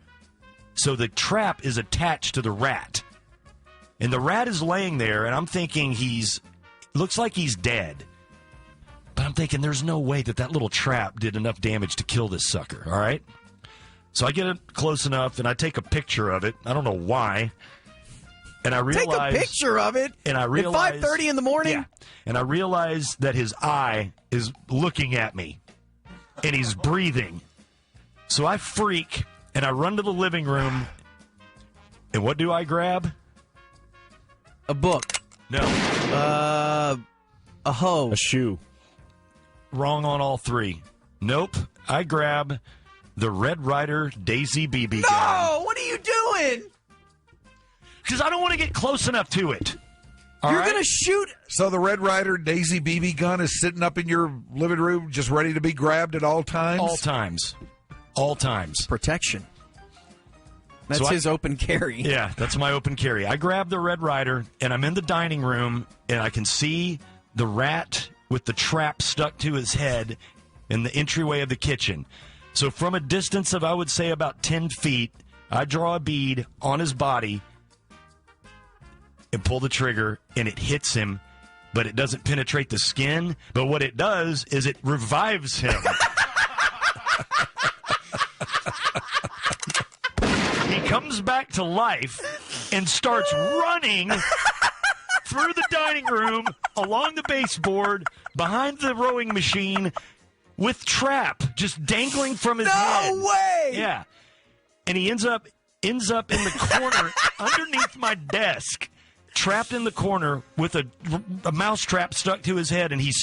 So the trap is attached to the rat. And the rat is laying there, and I'm thinking looks like he's dead. But I'm thinking there's no way that little trap did enough damage to kill this sucker, all right? So I get it close enough, and I take a picture of it. I don't know why. And I realize... Take a picture of it? And I realize... At 5:30 in the morning? Yeah. And I realize that his eye is looking at me, and he's breathing. So I freak, and I run to the living room, and what do I grab? A book. No. A hoe. A shoe. Wrong on all three. Nope. I grab the Red Ryder Daisy BB gun. No! What are you doing? Because I don't want to get close enough to it. You're going to shoot. So the Red Ryder Daisy BB gun is sitting up in your living room just ready to be grabbed at all times? All times. All times. Protection. That's his open carry. Yeah, that's my open carry. I grab the Red Ryder, and I'm in the dining room, and I can see the rat with the trap stuck to his head in the entryway of the kitchen. So from a distance of, I would say, about 10 feet, I draw a bead on his body and pull the trigger, and it hits him, but it doesn't penetrate the skin. But what it does is it revives him. He comes back to life and starts running through the dining room, along the baseboard, behind the rowing machine, with trap just dangling from his head. No way! Yeah. And he ends up in the corner underneath my desk, trapped in the corner with a mouse trap stuck to his head, and he's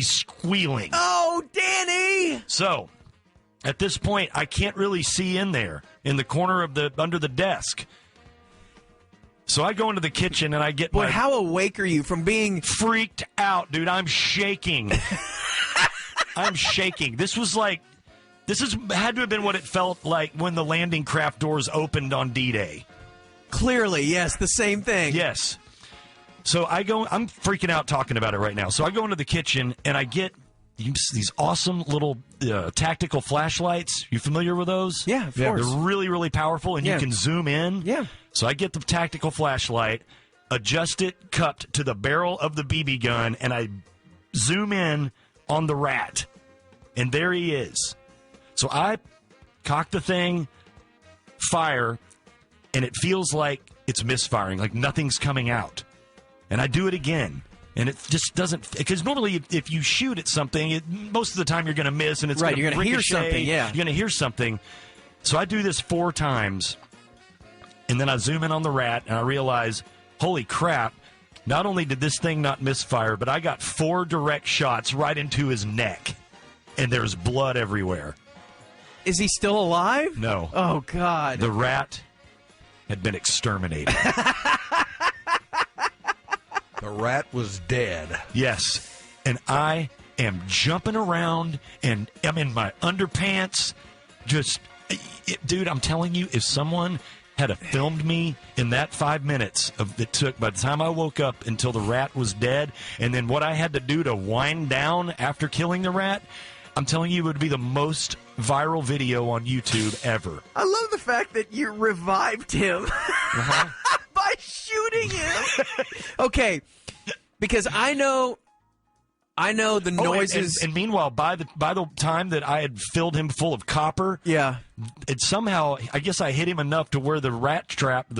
squealing. Oh, Danny! So, at this point, I can't really see in there, in the corner of under the desk. So I go into the kitchen, and I get Boy, how awake are you from being... Freaked out, dude. I'm shaking. I'm shaking. This was like had to have been what it felt like when the landing craft doors opened on D-Day. Clearly, yes, the same thing. Yes. So I'm freaking out talking about it right now. So I go into the kitchen and I get these awesome little tactical flashlights. You familiar with those? Yeah, of course. They're really, really powerful, and you can zoom in. Yeah. So I get the tactical flashlight, adjust it, cupped to the barrel of the BB gun, and I zoom in on the rat. And there he is. So I cock the thing, fire, and it feels like it's misfiring, like nothing's coming out. And I do it again. And it just doesn't, because normally if you shoot at something, most of the time you're going to miss, and it's right. You're going to hear something. Yeah, you're going to hear something. So I do this 4 times, and then I zoom in on the rat, and I realize, holy crap! Not only did this thing not misfire, but I got 4 direct shots right into his neck, and there's blood everywhere. Is he still alive? No. Oh God! The rat had been exterminated. The rat was dead. Yes. And I am jumping around, and I'm in my underpants. Dude, I'm telling you, if someone had have filmed me in that 5 minutes it took by the time I woke up until the rat was dead, and then what I had to do to wind down after killing the rat, I'm telling you, it would be the most viral video on YouTube ever. I love the fact that you revived him by shooting him. Okay, because I know the noises. And meanwhile, by the time that I had filled him full of copper, it somehow, I guess I hit him enough to where the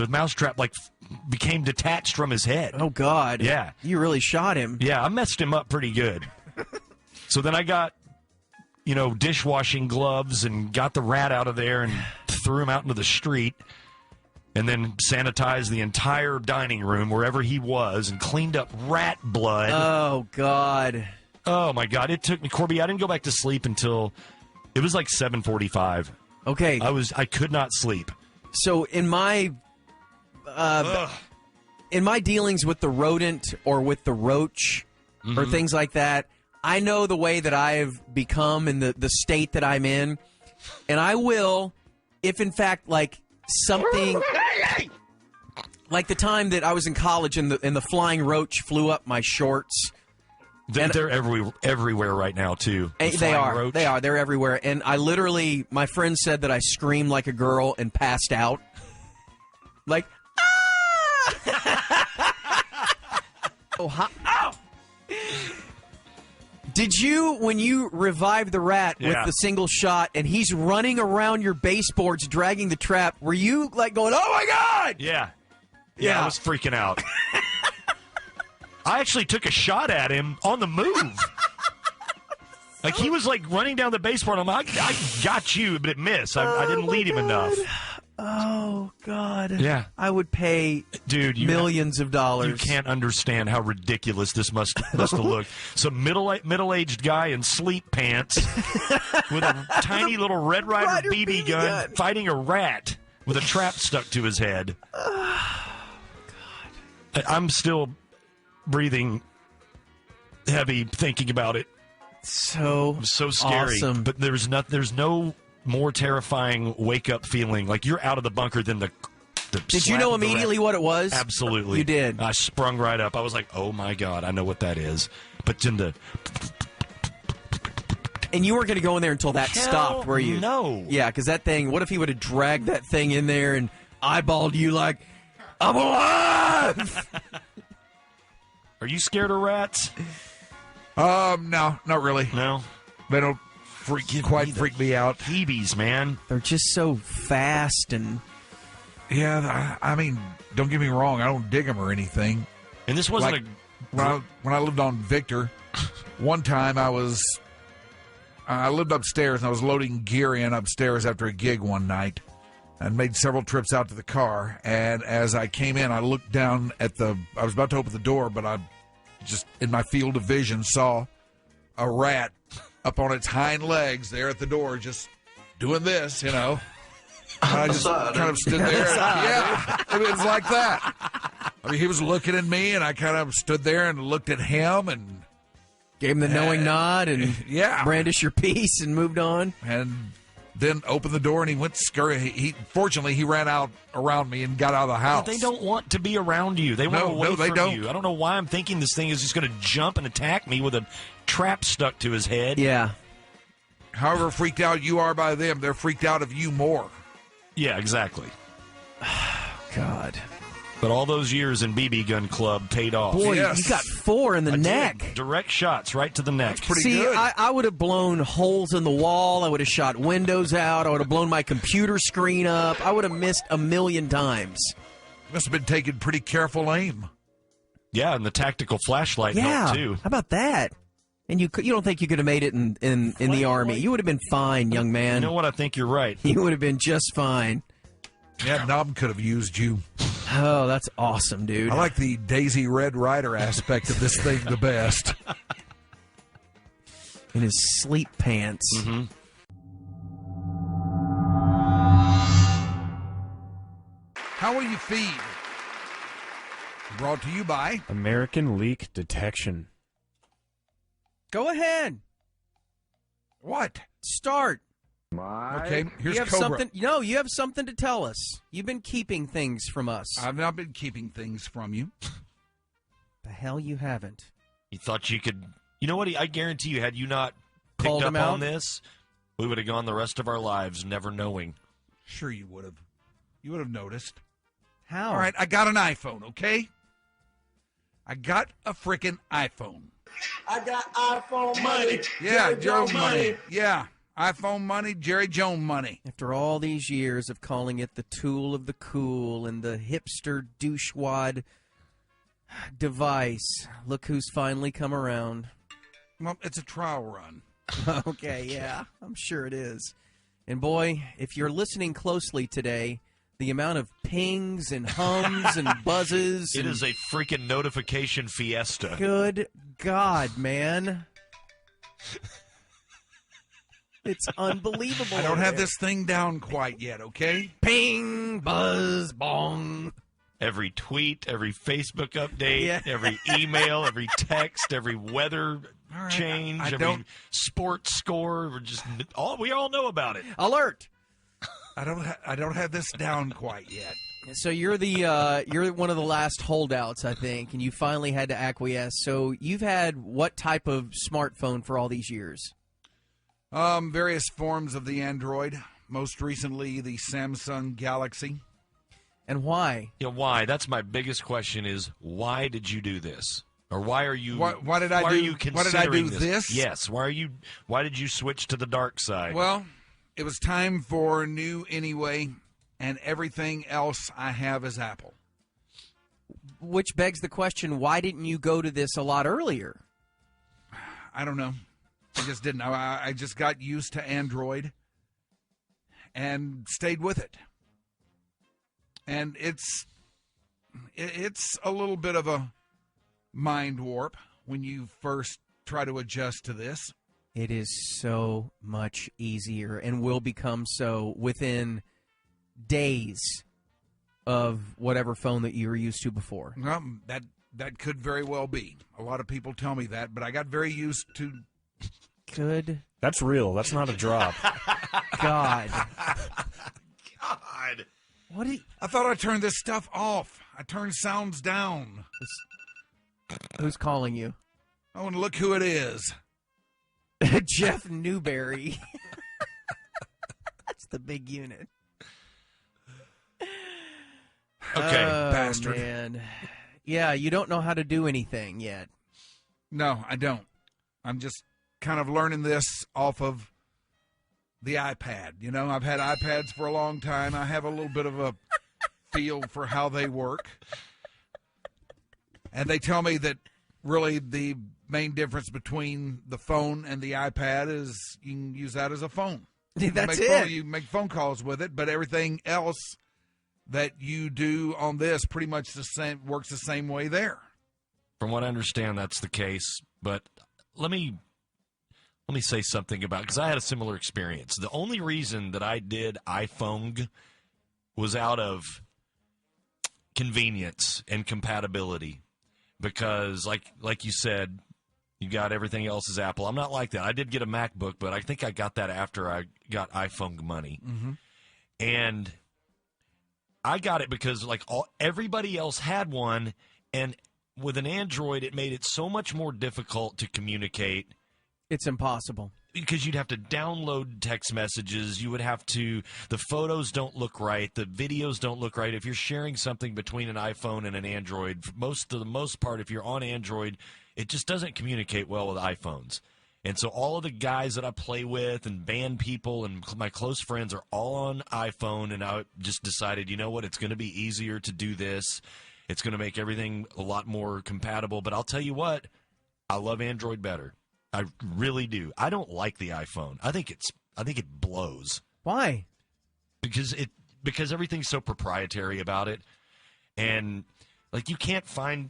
mouse trap, like became detached from his head. Oh God! Yeah, you really shot him. Yeah, I messed him up pretty good. So then I got, dishwashing gloves and got the rat out of there and threw him out into the street. And then sanitized the entire dining room wherever he was and cleaned up rat blood. Oh, God. Oh, my God. It took me, Corby, I didn't go back to sleep until it was like 7:45. Okay. I could not sleep. So in my dealings with the rodent or with the roach or things like that, I know the way that I've become in the state that I'm in. And I will, if in fact, like, something like the time that I was in college and the flying roach flew up my shorts. They're everywhere right now too. They are. They're everywhere. And I literally, my friend said that I screamed like a girl and passed out. Like, Did you, when you revived the rat with the single shot and he's running around your baseboards dragging the trap, were you like going, oh my God? Yeah, I was freaking out. I actually took a shot at him on the move. Like he was like running down the baseboard. I'm like, I got you, but it missed. I didn't lead him enough. Oh, God. Yeah. I would pay millions of dollars. You can't understand how ridiculous this must have looked. Some middle-aged guy in sleep pants with a tiny little Red Ryder BB gun fighting a rat with a trap stuck to his head. Oh, God. I'm still breathing heavy thinking about it. So scary. Awesome. But there's no more terrifying wake-up feeling. Like, you're out of the bunker than the Did you know immediately what it was? Absolutely. You did. I sprung right up. I was like, oh, my God, I know what that is. But then And you weren't going to go in there until that stopped, were you? No. Yeah, because that thing, what if he would have dragged that thing in there and eyeballed you like, I'm alive! Are you scared of rats? No, not really. No? They don't freak me out. Heebies, man. They're just so fast and... Yeah, I mean, don't get me wrong. I don't dig them or anything. And this wasn't when I lived on Victor, one time I lived upstairs and I was loading gear in upstairs after a gig one night and made several trips out to the car. And as I came in, I looked down I was about to open the door, but I just in my field of vision saw a rat up on its hind legs there at the door, just doing this, And I just kind of stood there. It was like that. I mean, he was looking at me, and I kind of stood there and looked at him and Gave him the knowing nod and yeah, brandish your piece and moved on. And then opened the door and he went scurry. Fortunately, he ran out around me and got out of the house. But they don't want to be around you. They want away they from don't. you. I don't know why I'm thinking this thing is just going to jump and attack me with a trap stuck to his head. Yeah. However freaked out you are by them, they're freaked out of you more. Yeah, exactly. God. But all those years in BB Gun Club paid off. Boy, you got 4 in the neck. Direct shots right to the neck. That's pretty See, good. I would have blown holes in the wall. I would have shot windows out. I would have blown my computer screen up. I would have missed a million times. Must have been taking pretty careful aim. Yeah, and the tactical flashlight Yeah. helped too. How about that? And you don't think you could have made it in the Army? You would have been fine, young man. You know what? I think you're right. You would have been just fine. Yeah, Nob could have used you. Oh, that's awesome, dude. I like the Daisy Red Rider aspect of this thing the best. In his sleep pants. Mm-hmm. How will you feed? Brought to you by American Leak Detection. Go ahead. What? Start. Okay, here's you have Cobra. something. No, you have something to tell us. You've been keeping things from us. I've not been keeping things from you. The hell you haven't. You thought you could. You know what? I guarantee you, had you not picked Called up him out? on this, we would have gone the rest of our lives never knowing. Sure you would have. You would have noticed. How? All right, I got an iPhone, okay? I got a frickin' iPhone. I got iPhone money. Yeah, Jerry Joe Joe money. Yeah, iPhone money, Jerry Jones money. After all these years of calling it the tool of the cool and the hipster douchewad device, look who's finally come around. Well, it's a trial run. Okay, yeah, I'm sure it is. And boy, if you're listening closely today, the amount of pings and hums and buzzes. It is a freaking notification fiesta. Good God, man. It's unbelievable. I don't have this thing down quite yet, okay? Ping, buzz, bong. Every tweet, every Facebook update, every email, every text, every weather change, I every don't- sports score. We all know about it. Alert. I don't have this down quite yet. So you're you're one of the last holdouts, I think, and you finally had to acquiesce. So you've had what type of smartphone for all these years? Various forms of the Android. Most recently, the Samsung Galaxy. And why? Yeah, why? That's my biggest question is, why did you do this? Or why are you Why did I why do- are you why did I do considering this? Yes. Why did you switch to the dark side? Well, it was time for new anyway, and everything else I have is Apple. Which begs the question, why didn't you go to this a lot earlier? I don't know. I just didn't. I just got used to Android and stayed with it. And it's a little bit of a mind warp when you first try to adjust to this. It is so much easier and will become so within days of whatever phone that you were used to before. That could very well be. A lot of people tell me that, but I got very used to. Good. That's real. That's not a drop. God. God. What? I thought I turned this stuff off. I turned sounds down. Who's calling you? Oh, and look who it is. Jeff Newberry. That's the big unit. Okay, bastard. Man. Yeah, you don't know how to do anything yet. No, I don't. I'm just kind of learning this off of the iPad. You know, I've had iPads for a long time. I have a little bit of a feel for how they work. And they tell me that really the main difference between the phone and the iPad is you can use that as a phone. That's You make phone calls with it, but everything else that you do on this pretty much the same works the same way there. From what I understand, that's the case. But let me say something about, because I had a similar experience. The only reason that I did iPhone was out of convenience and compatibility, because like you said, You got everything else is Apple. I'm not like that. I did get a MacBook, but I think I got that after I got iPhone money. Mm-hmm. And I got it because everybody else had one, and with an Android, it made it so much more difficult to communicate. It's impossible. Because you'd have to download text messages. You would have to. The photos don't look right. The videos don't look right. If you're sharing something between an iPhone and an Android, for the most part, if you're on Android, it just doesn't communicate well with iPhones. And so all of the guys that I play with and band people and my close friends are all on iPhone, and I just decided, you know what, it's going to be easier to do this. It's going to make everything a lot more compatible. But I'll tell you what, I love Android better. I really do. I don't like the iPhone. I think it blows. Why? Because everything's so proprietary about it, and you can't find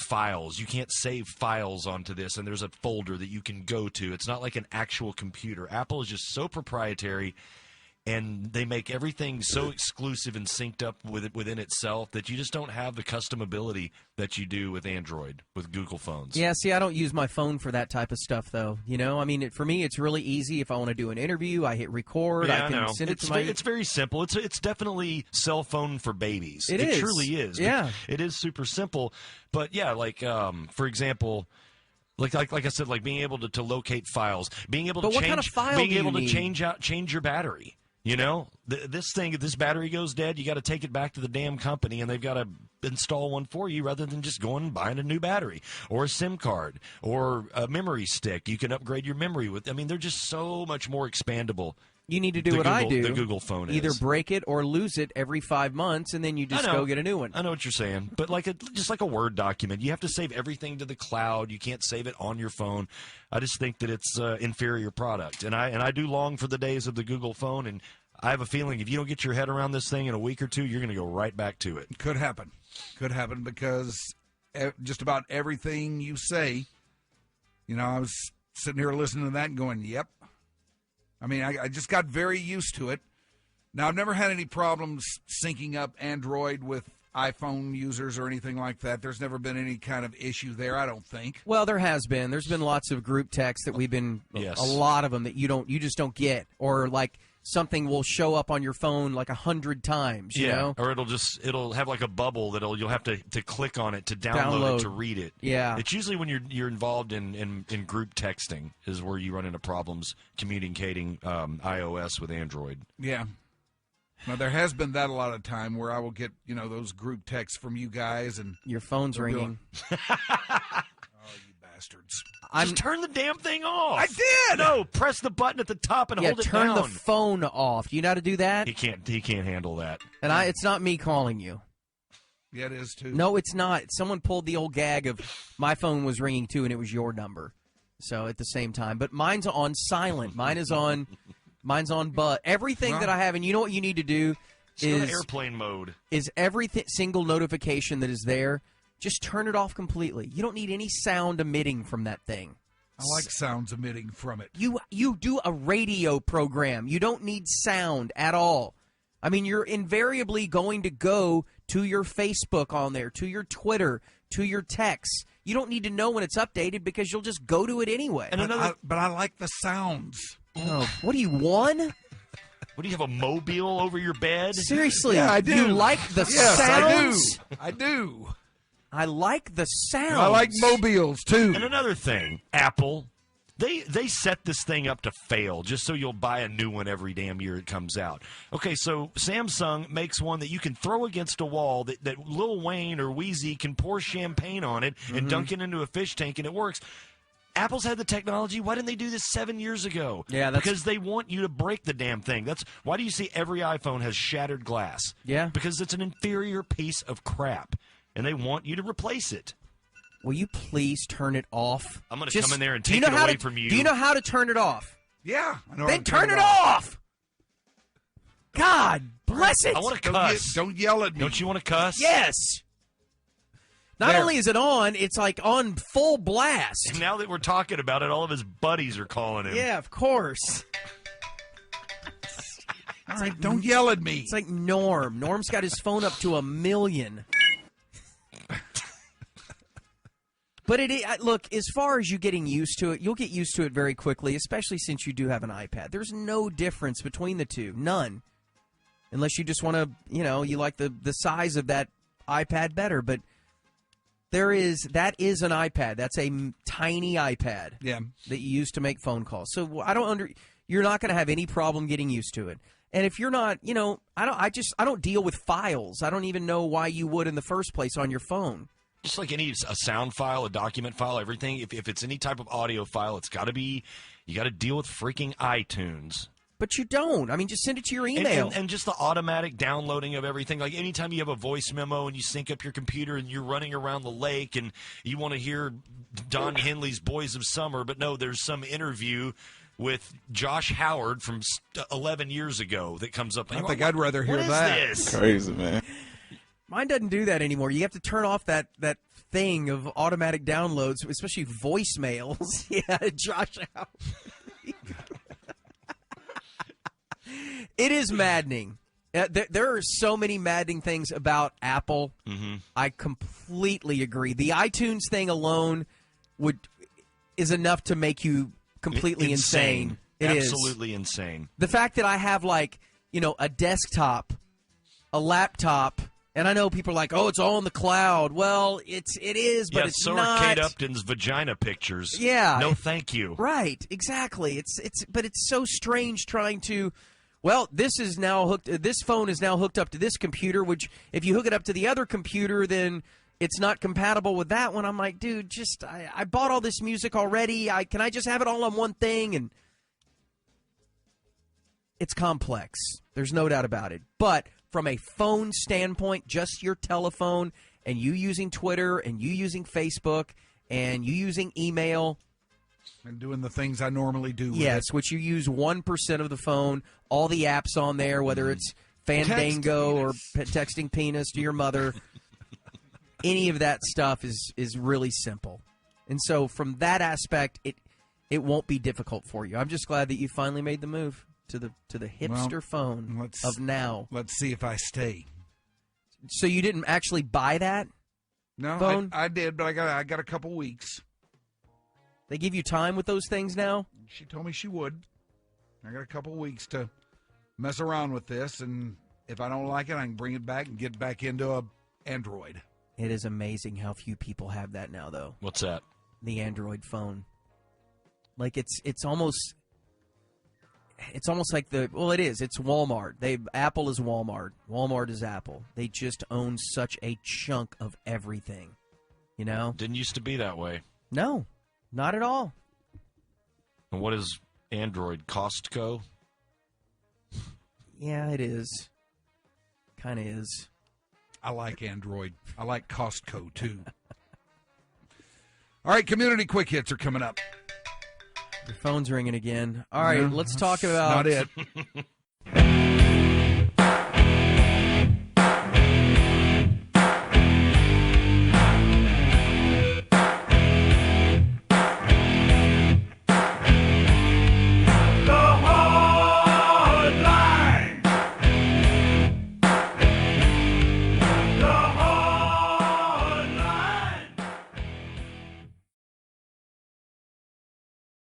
files. You can't save files onto this, and there's a folder that you can go to. It's not like an actual computer. Apple is just so proprietary, and they make everything so exclusive and synced up within itself that you just don't have the customability that you do with Android, with Google phones. Yeah, see, I don't use my phone for that type of stuff, though. You know, I mean, for me, it's really easy. If I want to do an interview, I hit record. Yeah, I can send it to my... It's very simple. It's definitely cell phone for babies. It is. Truly is. Yeah. It is super simple. But, yeah, for example... Like I said, being able to locate files, being able to what kind of file do you need? change your battery. You know, this battery goes dead, you got to take it back to the damn company, and they've got to install one for you rather than just going and buying a new battery or a SIM card or a memory stick. You can upgrade your memory with. I mean, they're just so much more expandable. You need to do what I do. The Google phone Either is. break it or lose it every 5 months, and then you just go get a new one. I know what you're saying, but just like a Word document, you have to save everything to the cloud. You can't save it on your phone. I just think that it's an inferior product, and I do long for the days of the Google phone. And I have a feeling if you don't get your head around this thing in a week or two, you're going to go right back to it. Could happen because just about everything you say, I was sitting here listening to that and going, "Yep." I mean, I just got very used to it. Now, I've never had any problems syncing up Android with iPhone users or anything like that. There's never been any kind of issue there, I don't think. Well, there has been. There's been lots of group texts that we've been, yes. A lot of them that you just don't get, or something will show up on your phone 100 times, you know? Or it'll have a bubble that you'll have to click on it to download it to read it. Yeah. It's usually when you're involved in group texting is where you run into problems communicating iOS with Android. Yeah. Now, there has been that a lot of time where I will get, those group texts from you guys and your phone's ringing. Bastards. Just turn the damn thing off. I did. No, press the button at the top and hold it down. Turn the phone off. Do you know how to do that? He can't handle that. And it's not me calling you. Yeah, it is too. No, it's not. Someone pulled the old gag of my phone was ringing too, and it was your number. So at the same time, but mine's on silent. Mine's on but everything that I have, and you know what you need to do is airplane mode. Is every single notification that is there. Just turn it off completely. You don't need any sound emitting from that thing. I like sounds emitting from it. You do a radio program. You don't need sound at all. I mean, you're invariably going to go to your Facebook on there, to your Twitter, to your texts. You don't need to know when it's updated because you'll just go to it anyway. But I like the sounds. Oh, what do you want? What do you have, a mobile over your bed? Seriously, yeah, I do. You like the sounds? I do. I like the sounds. I like mobiles, too. And another thing, Apple, they set this thing up to fail just so you'll buy a new one every damn year it comes out. Okay, so Samsung makes one that you can throw against a wall that Lil Wayne or Wheezy can pour champagne on it and dunk it into a fish tank, and it works. Apple's had the technology. Why didn't they do this 7 years ago? Yeah, because they want you to break the damn thing. Why do you see every iPhone has shattered glass? Yeah. Because it's an inferior piece of crap. And they want you to replace it. Will you please turn it off? I'm going to come in there and take it away from you. Do you know how to turn it off? Yeah. I know then turn it off! God bless it! I want to cuss. Don't yell at me. Don't you want to cuss? Yes! Not only is it on, it's on full blast. And now that we're talking about it, all of his buddies are calling him. Yeah, of course. All right, don't yell at me. It's like Norm. Norm's got his phone up to 1 million. But look, as far as you getting used to it, you'll get used to it very quickly, especially since you do have an iPad. There's no difference between the two. None. Unless you just want to, you like the size of that iPad better. But that is an iPad. That's a tiny iPad that you use to make phone calls. So you're not going to have any problem getting used to it. And if you're not, I don't deal with files. I don't even know why you would in the first place on your phone. Just like a sound file, a document file, everything. If it's any type of audio file, it's got to be. You got to deal with freaking iTunes. But you don't. I mean, just send it to your email. And just the automatic downloading of everything. Like anytime you have a voice memo and you sync up your computer and you're running around the lake and you want to hear Don Henley's Boys of Summer, but no, there's some interview with Josh Howard from 11 years ago that comes up. I think I'd rather hear that. What is this? Crazy, man. Mine doesn't do that anymore. You have to turn off that thing of automatic downloads, especially voicemails. Yeah, Josh Howard. It is maddening. There are so many maddening things about Apple. Mm-hmm. I completely agree. The iTunes thing alone is enough to make you completely insane. It is absolutely insane. The fact that I have a desktop, a laptop. And I know people are like, "Oh, it's all in the cloud." Well, it is, but it's so not. So are Kate Upton's vagina pictures. Yeah. No, thank you. Right. Exactly. But it's so strange trying to. Well, this is now hooked. This phone is now hooked up to this computer. Which, if you hook it up to the other computer, then it's not compatible with that one. I'm like, dude, I bought all this music already. Can I just have it all on one thing? And it's complex. There's no doubt about it. But from a phone standpoint, just your telephone and you using Twitter and you using Facebook and you using email. And doing the things I normally do with yes, which you use 1% of the phone, all the apps on there, whether it's Fandango or texting penis to your mother. Any of that stuff is really simple. And so from that aspect, it won't be difficult for you. I'm just glad that you finally made the move to the hipster phone of now. Let's see if I stay. So you didn't actually buy that phone? I did, but I got a couple weeks. They give you time with those things now? She told me she would. I got a couple weeks to mess around with this, and if I don't like it, I can bring it back and get back into a Android. It is amazing how few people have that now, though. What's that? The Android phone. Like it's almost like it is. It's Walmart. Apple is Walmart. Walmart is Apple. They just own such a chunk of everything. You know? Didn't used to be that way. No, not at all. And what is Android? Costco? Yeah, it is. Kind of is. I like Android. I like Costco, too. All right, community quick hits are coming up. Your phone's ringing again. All right, let's talk about... Not it.